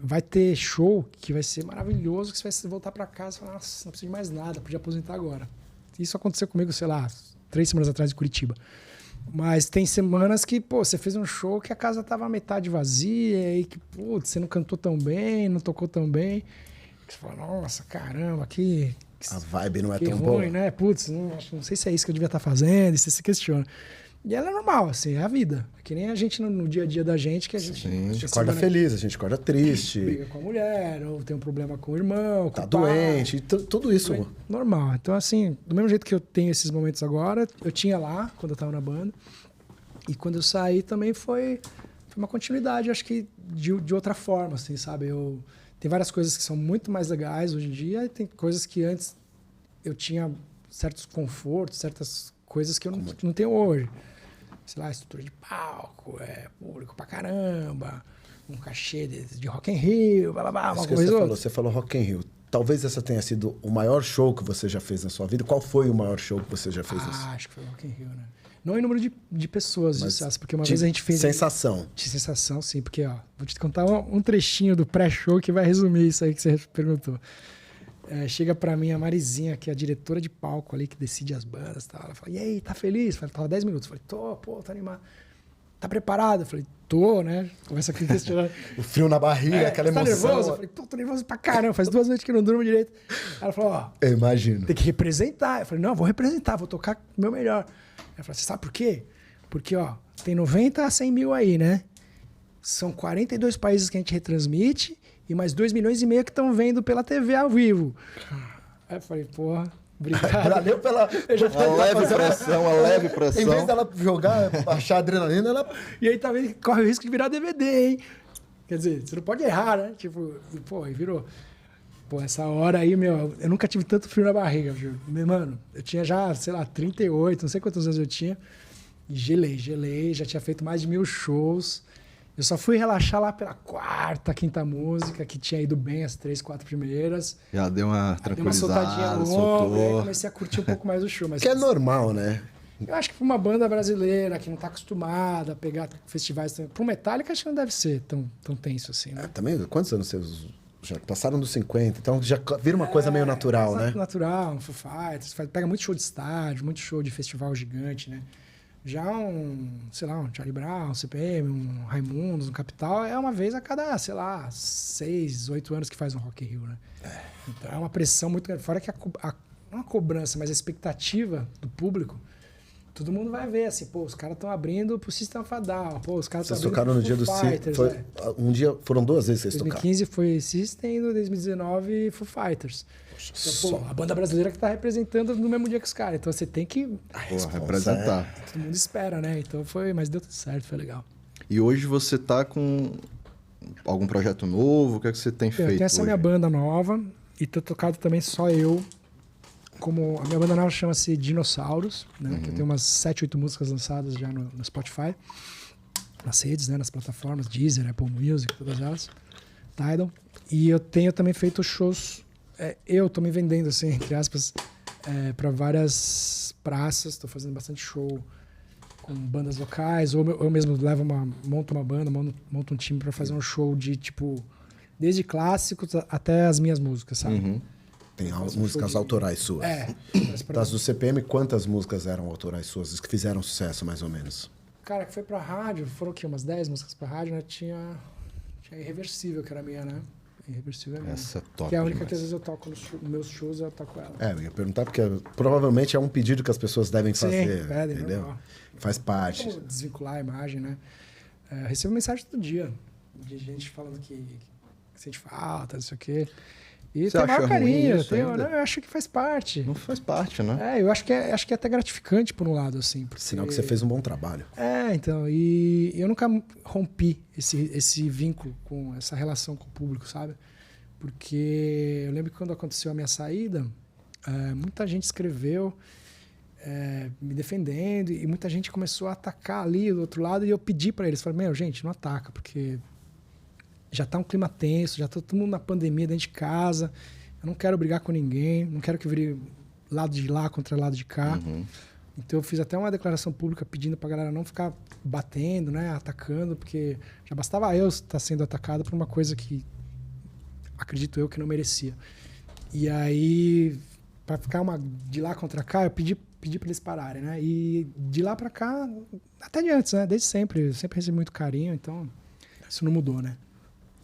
vai ter show que vai ser maravilhoso, que você vai voltar para casa e falar, nossa, não preciso de mais nada, podia aposentar agora. Isso aconteceu comigo, sei lá, 3 semanas atrás em Curitiba. Mas tem semanas que, você fez um show que a casa tava metade vazia e que, você não cantou tão bem, não tocou tão bem. Você fala, nossa, caramba, a vibe não é tão ruim, boa, né? Não sei se é isso que eu devia estar fazendo, e você se questiona. E ela é normal, assim, é a vida. É que nem a gente no dia a dia da gente, que a gente... Sim, a gente acorda feliz, a gente acorda triste. Briga com a mulher, ou tem um problema com o irmão, com o pai. Doente, tudo isso. Normal. Então, assim, do mesmo jeito que eu tenho esses momentos agora, eu tinha lá, quando eu tava na banda. E quando eu saí também foi uma continuidade, acho que de outra forma, assim, sabe? Tem várias coisas que são muito mais legais hoje em dia, e tem coisas que antes eu tinha certos confortos, certas coisas que eu não tenho hoje. Sei lá, estrutura de palco, público pra caramba, um cachê de Rock in Rio, blá, blá, blá, uma coisa você falou Rock in Rio. Talvez essa tenha sido o maior show que você já fez na sua vida. Qual foi o maior show que você já fez? Acho que foi o Rock in Rio, né? Não em número de pessoas, porque uma vez a gente fez... Sensação. De sensação, sim. Porque, ó, vou te contar um trechinho do pré-show que vai resumir isso aí que você perguntou. Chega pra mim a Marizinha, que é a diretora de palco ali, que decide as bandas e tal. Ela fala, e aí, tá feliz? Tava 10 minutos. Eu falei, tô animado. Tá preparado? Eu falei, tô, né? Começa a questionar. O frio na barriga, aquela emoção. Tá nervoso? Eu falei, tô nervoso pra caramba. Faz 2 noites que eu não durmo direito. Ela falou, ó... Eu imagino. Tem que representar. Eu falei, não, vou representar, vou tocar o meu melhor. Ela falou, você sabe por quê? Porque, ó, tem 90 a 100 mil aí, né? São 42 países que a gente retransmite e mais 2,5 milhões que estão vendo pela TV ao vivo. Aí eu falei, porra, obrigado. Valeu pela... Uma leve pressão. Em vez dela jogar, baixar a adrenalina, ela... E aí também corre o risco de virar DVD, hein? Quer dizer, você não pode errar, né? Tipo, pô, aí virou... Pô, essa hora aí, meu, eu nunca tive tanto frio na barriga, viu? Mano, eu tinha já, sei lá, 38, não sei quantos anos eu tinha. E gelei, já tinha feito mais de 1000 shows. Eu só fui relaxar lá pela 4ª, 5ª música, que tinha ido bem as 3, 4 primeiras. Já deu uma tranquilizada, deu uma soltadinha longa, aí comecei a curtir um pouco mais o show. Mas que é normal, né? Eu acho que pra uma banda brasileira que não tá acostumada a pegar festivais... Pro Metallica, acho que não deve ser tão tenso assim, né? Também, quantos anos vocês já passaram dos 50? Então já vira uma coisa meio natural, né? Natural, um Foo Fighters, pega muito show de estádio, muito show de festival gigante, né? Já sei lá, um Charlie Brown, um CPM, um Raimundos, um Capital, é uma vez a cada, sei lá, 6, 8 anos que faz um Rock in Rio, né? Então é uma pressão muito grande. Fora que não é uma cobrança, mas a expectativa do público, todo mundo vai ver, assim, pô, os caras estão abrindo pro System of a Down, pô, os caras estão abrindo tocaram no dia do Fighters, Um dia, foram 2 vezes que vocês tocaram. 2015 foi System e no 2019 Foo Fighters. Então, pô, a banda brasileira que tá representando no mesmo dia que os caras. Então você tem que representar. Todo mundo espera, né? Então mas deu tudo certo, foi legal. E hoje você tá com algum projeto novo? O que é que você tem feito? Eu tenho essa minha banda nova e tô tocado também só eu. A minha banda nova chama-se Dinossauros, né? Que eu tenho umas 7, 8 músicas lançadas já no Spotify, nas redes, né? Nas plataformas, Deezer, Apple Music, todas elas, Tidal. E eu tenho também feito shows. Eu tô me vendendo, assim, entre aspas, para várias praças. Tô fazendo bastante show com bandas locais, ou eu mesmo monto uma banda, monto um time para fazer um show de, tipo, desde clássicos até as minhas músicas, sabe? Uhum. Tem músicas autorais suas. Das do CPM, quantas músicas eram autorais suas que fizeram sucesso, mais ou menos? Cara, que foi pra rádio, foram o quê? Umas 10 músicas pra rádio, né? Tinha Irreversível, que era minha, né? Irreversível é minha. Essa é top. Que é a única demais. que às vezes eu toco nos meus shows, eu toco ela. Eu ia perguntar, porque provavelmente é um pedido que as pessoas devem fazer. Pedem, entendeu? normal. Faz parte. Como desvincular a imagem, né? Eu recebo mensagem todo dia de gente falando que sente falta, não sei o quê. E Você tem o maior acha carinho. ruim isso ainda? Eu acho que faz parte. Não faz parte, né? Eu acho que é até gratificante por um lado, assim. Porque... Sinal que você fez um bom trabalho. Então, e eu nunca rompi esse vínculo com essa relação com o público, sabe? Porque eu lembro que quando aconteceu a minha saída, muita gente escreveu me defendendo e muita gente começou a atacar ali do outro lado e eu pedi para eles, falei, gente, não ataca, porque já tá um clima tenso, já tá todo mundo na pandemia dentro de casa, eu não quero brigar com ninguém, não quero que vire lado de lá contra lado de cá. Uhum. Então eu fiz até uma declaração pública pedindo pra galera não ficar batendo, né, atacando, porque já bastava eu estar sendo atacado por uma coisa que acredito eu que não merecia. E aí, para ficar de lá contra cá, eu pedi para eles pararem, né? E de lá para cá, até de antes, né? Desde sempre, eu sempre recebi muito carinho, então isso não mudou, né?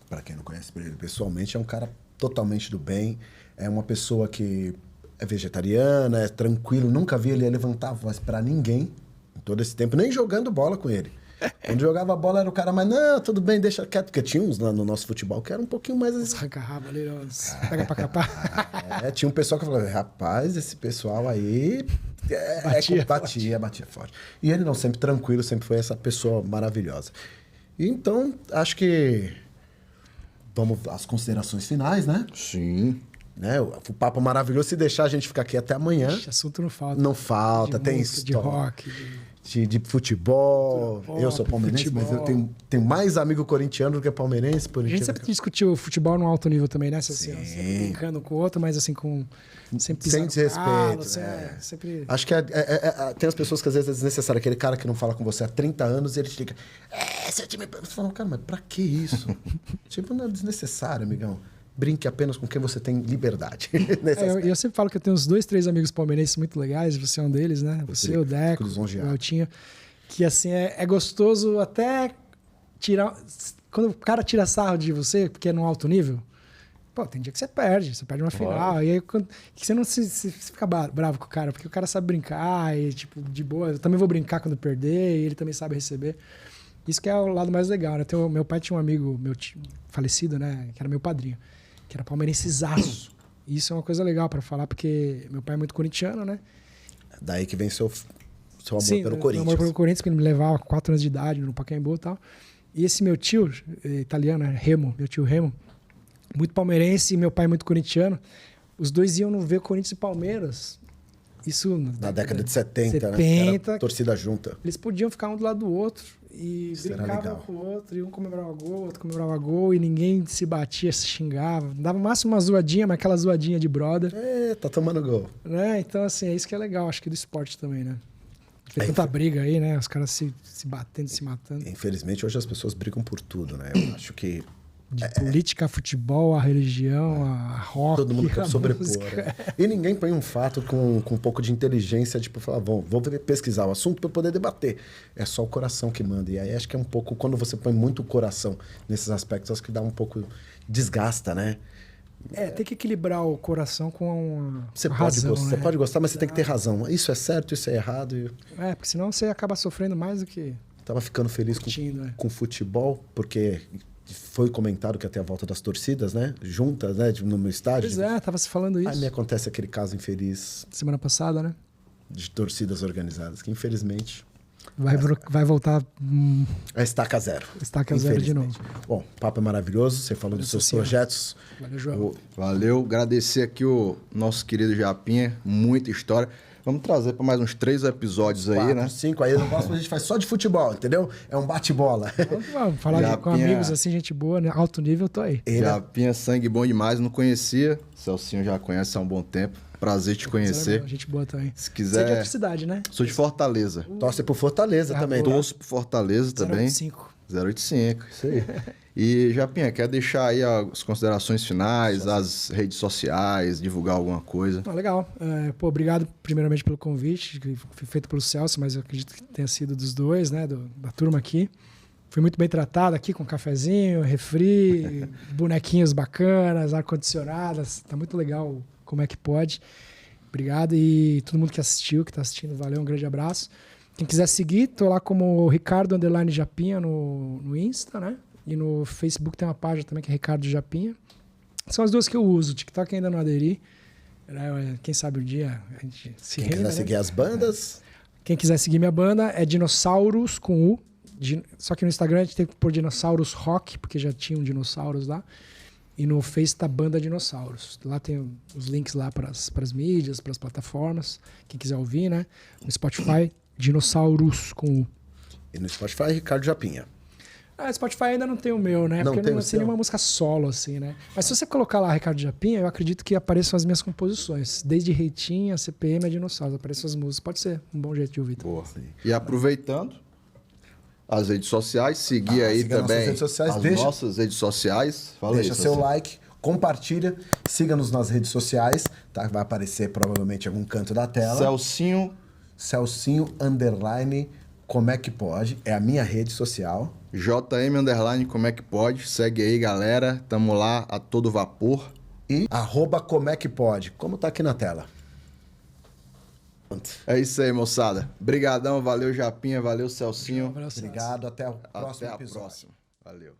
Para quem não conhece ele pessoalmente, é um cara totalmente do bem, é uma pessoa que é vegetariana, é tranquilo, nunca vi ele levantar a voz para ninguém em todo esse tempo, nem jogando bola com ele. Quando jogava bola era o cara, mas não, tudo bem, deixa quieto, porque tinha uns no nosso futebol que era um pouquinho mais... Os arranca-rabo ali, pega pra capar. Tinha um pessoal que falava, rapaz, esse pessoal aí... batia forte. E ele não, sempre tranquilo, sempre foi essa pessoa maravilhosa. Então, acho que... Vamos às considerações finais, né? Sim. Né? O papo maravilhoso. Se deixar, a gente ficar aqui até amanhã. Ixi, assunto não falta. Não falta, De tem música, de história. rock, De futebol. Futebol, Eu sou palmeirense, mas eu futebol. tenho mais amigo corintiano do que palmeirense. Por A gente incrível sempre discutiu o futebol no alto nível também, né? Assim, ó, Sim. sempre brincando com o outro, mas assim, sempre Sem pisando no desrespeito, calo, sempre... Acho que tem as pessoas que às vezes é desnecessário. Aquele cara que não fala com você há 30 anos e ele te liga. Seu time. Você fala, cara, mas pra que isso? Tipo, não é desnecessário, amigão. Brinque apenas com quem você tem liberdade. Nesse aspecto. Eu sempre falo que eu tenho uns 2, 3 amigos palmeirenses muito legais, você é um deles, né? Você, o Deco, o Eltinho. Que assim, é gostoso até tirar. Quando o cara tira sarro de você, porque é num alto nível, pô, tem dia que você perde uma final. E aí que você não se fica bravo com o cara, porque o cara sabe brincar e, tipo, de boa. Eu também vou brincar quando perder, e ele também sabe receber. Isso que é o lado mais legal, né? Meu pai tinha um amigo, meu tio, falecido, né? Que era meu padrinho, que era palmeirensezaço. E isso é uma coisa legal pra falar, porque meu pai é muito corintiano, né? Daí que vem seu amor Sim, pelo meu Corinthians. amor pelo Corinthians, porque ele me levava com 4 anos de idade no Pacaembu e tal. E esse meu tio, italiano, Remo, meu tio Remo, muito palmeirense e meu pai muito corintiano, os dois iam no ver Corinthians e Palmeiras. Isso Na década de 70, né? 70, Era torcida junta. Eles podiam ficar um do lado do outro e Isso era brincavam legal. com o outro, e um comemorava gol, o outro comemorava gol, e ninguém se batia, se xingava. Dava no máximo uma zoadinha, mas aquela zoadinha de brother. Tá tomando gol. Né? Então, assim, é isso que é legal, acho que do esporte também, né? Tem tanta briga aí, né? Os caras se batendo, se matando. Infelizmente, hoje as pessoas brigam por tudo, né? Eu acho que De política, a futebol, a religião, a rock. todo mundo quer a sobrepor. música. Né? E ninguém põe um fato com um pouco de inteligência, tipo, falar, vou pesquisar o assunto para poder debater. É só o coração que manda. E aí acho que é um pouco, quando você põe muito coração nesses aspectos, acho que dá um pouco, desgasta, né? Tem que equilibrar o coração com Você a pode razão, gostar, né? você pode gostar, mas você tem que ter razão. Isso é certo, isso é errado. E eu Porque senão você acaba sofrendo mais do que tava ficando feliz curtindo, né? com futebol, porque foi comentado que até a volta das torcidas, né? Juntas, né? No estádio. Pois é, tava se falando isso Aí me acontece aquele caso infeliz semana passada, né? de torcidas organizadas, que infelizmente Vai voltar é estaca zero. estaca zero de novo. Bom, o papo é maravilhoso, você falou dos seus Senhora. projetos. Valeu, João. Valeu, agradecer aqui o nosso querido Japinha, muita história. Vamos trazer para mais uns 3 episódios aí, 4, né? 5, aí no próximo a gente faz só de futebol, entendeu? É um bate-bola. Vamos falar com Japinha. amigos assim, gente boa, né? Alto nível, tô aí. Japinha, sangue bom demais, não conhecia. Celcinho já conhece há um bom tempo. Prazer te conhecer. Gente boa também. Se Você é de quiser. outra cidade, né? Sou de Fortaleza. Torce pro Fortaleza também, tá? Torço pro Fortaleza também. 085. 085, isso aí. E, Japinha, quer deixar aí as considerações finais, as redes sociais, divulgar alguma coisa? Legal. Obrigado primeiramente pelo convite, que foi feito pelo Celso, mas eu acredito que tenha sido dos dois, né? Da turma aqui. Fui muito bem tratado aqui com cafezinho, refri, bonequinhos bacanas, ar-condicionadas. Tá muito legal como é que pode. Obrigado. E todo mundo que assistiu, que tá assistindo, valeu, um grande abraço. Quem quiser seguir, tô lá como Ricardo_Japinha no Insta, né? E no Facebook tem uma página também que é Ricardo Japinha. São as duas que eu uso. O TikTok ainda não aderi. Quem sabe um dia a gente se Quem reina, quiser né? seguir as bandas, Quem quiser seguir minha banda é Dinossauros com U. Só que no Instagram a gente tem que pôr Dinossauros Rock, porque já tinham dinossauros lá. E no Face tá Banda Dinossauros. Lá tem os links lá para as mídias, para as plataformas. Quem quiser ouvir, né? No Spotify, Dinossauros com U. e no Spotify, Ricardo Japinha. Spotify ainda não tem o meu, né? Não Porque tem eu não o sei seu? nenhuma música solo, assim, né? Mas se você colocar lá Ricardo Japinha, eu acredito que apareçam as minhas composições. Desde Reitinha, CPM a Dinossauros. Aparecem as músicas. Pode ser um bom jeito de ouvir. Boa. E aproveitando as redes sociais, seguir aí siga também nossas redes sociais, as deixa- nossas redes sociais. Fala Deixa aí, seu Celcinho. like, compartilha, siga-nos nas redes sociais, tá? Vai aparecer provavelmente em algum canto da tela. Celcinho, Celcinho _ como é que pode? É a minha rede social. JM_, como é que pode? Segue aí, galera. Tamo lá a todo vapor. E @ como é que pode? Como tá aqui na tela. Pronto. É isso aí, moçada. Obrigadão, valeu Japinha, valeu Celcinho. Valeu, Celso. Obrigado, até o próximo Até a episódio. próxima. Valeu.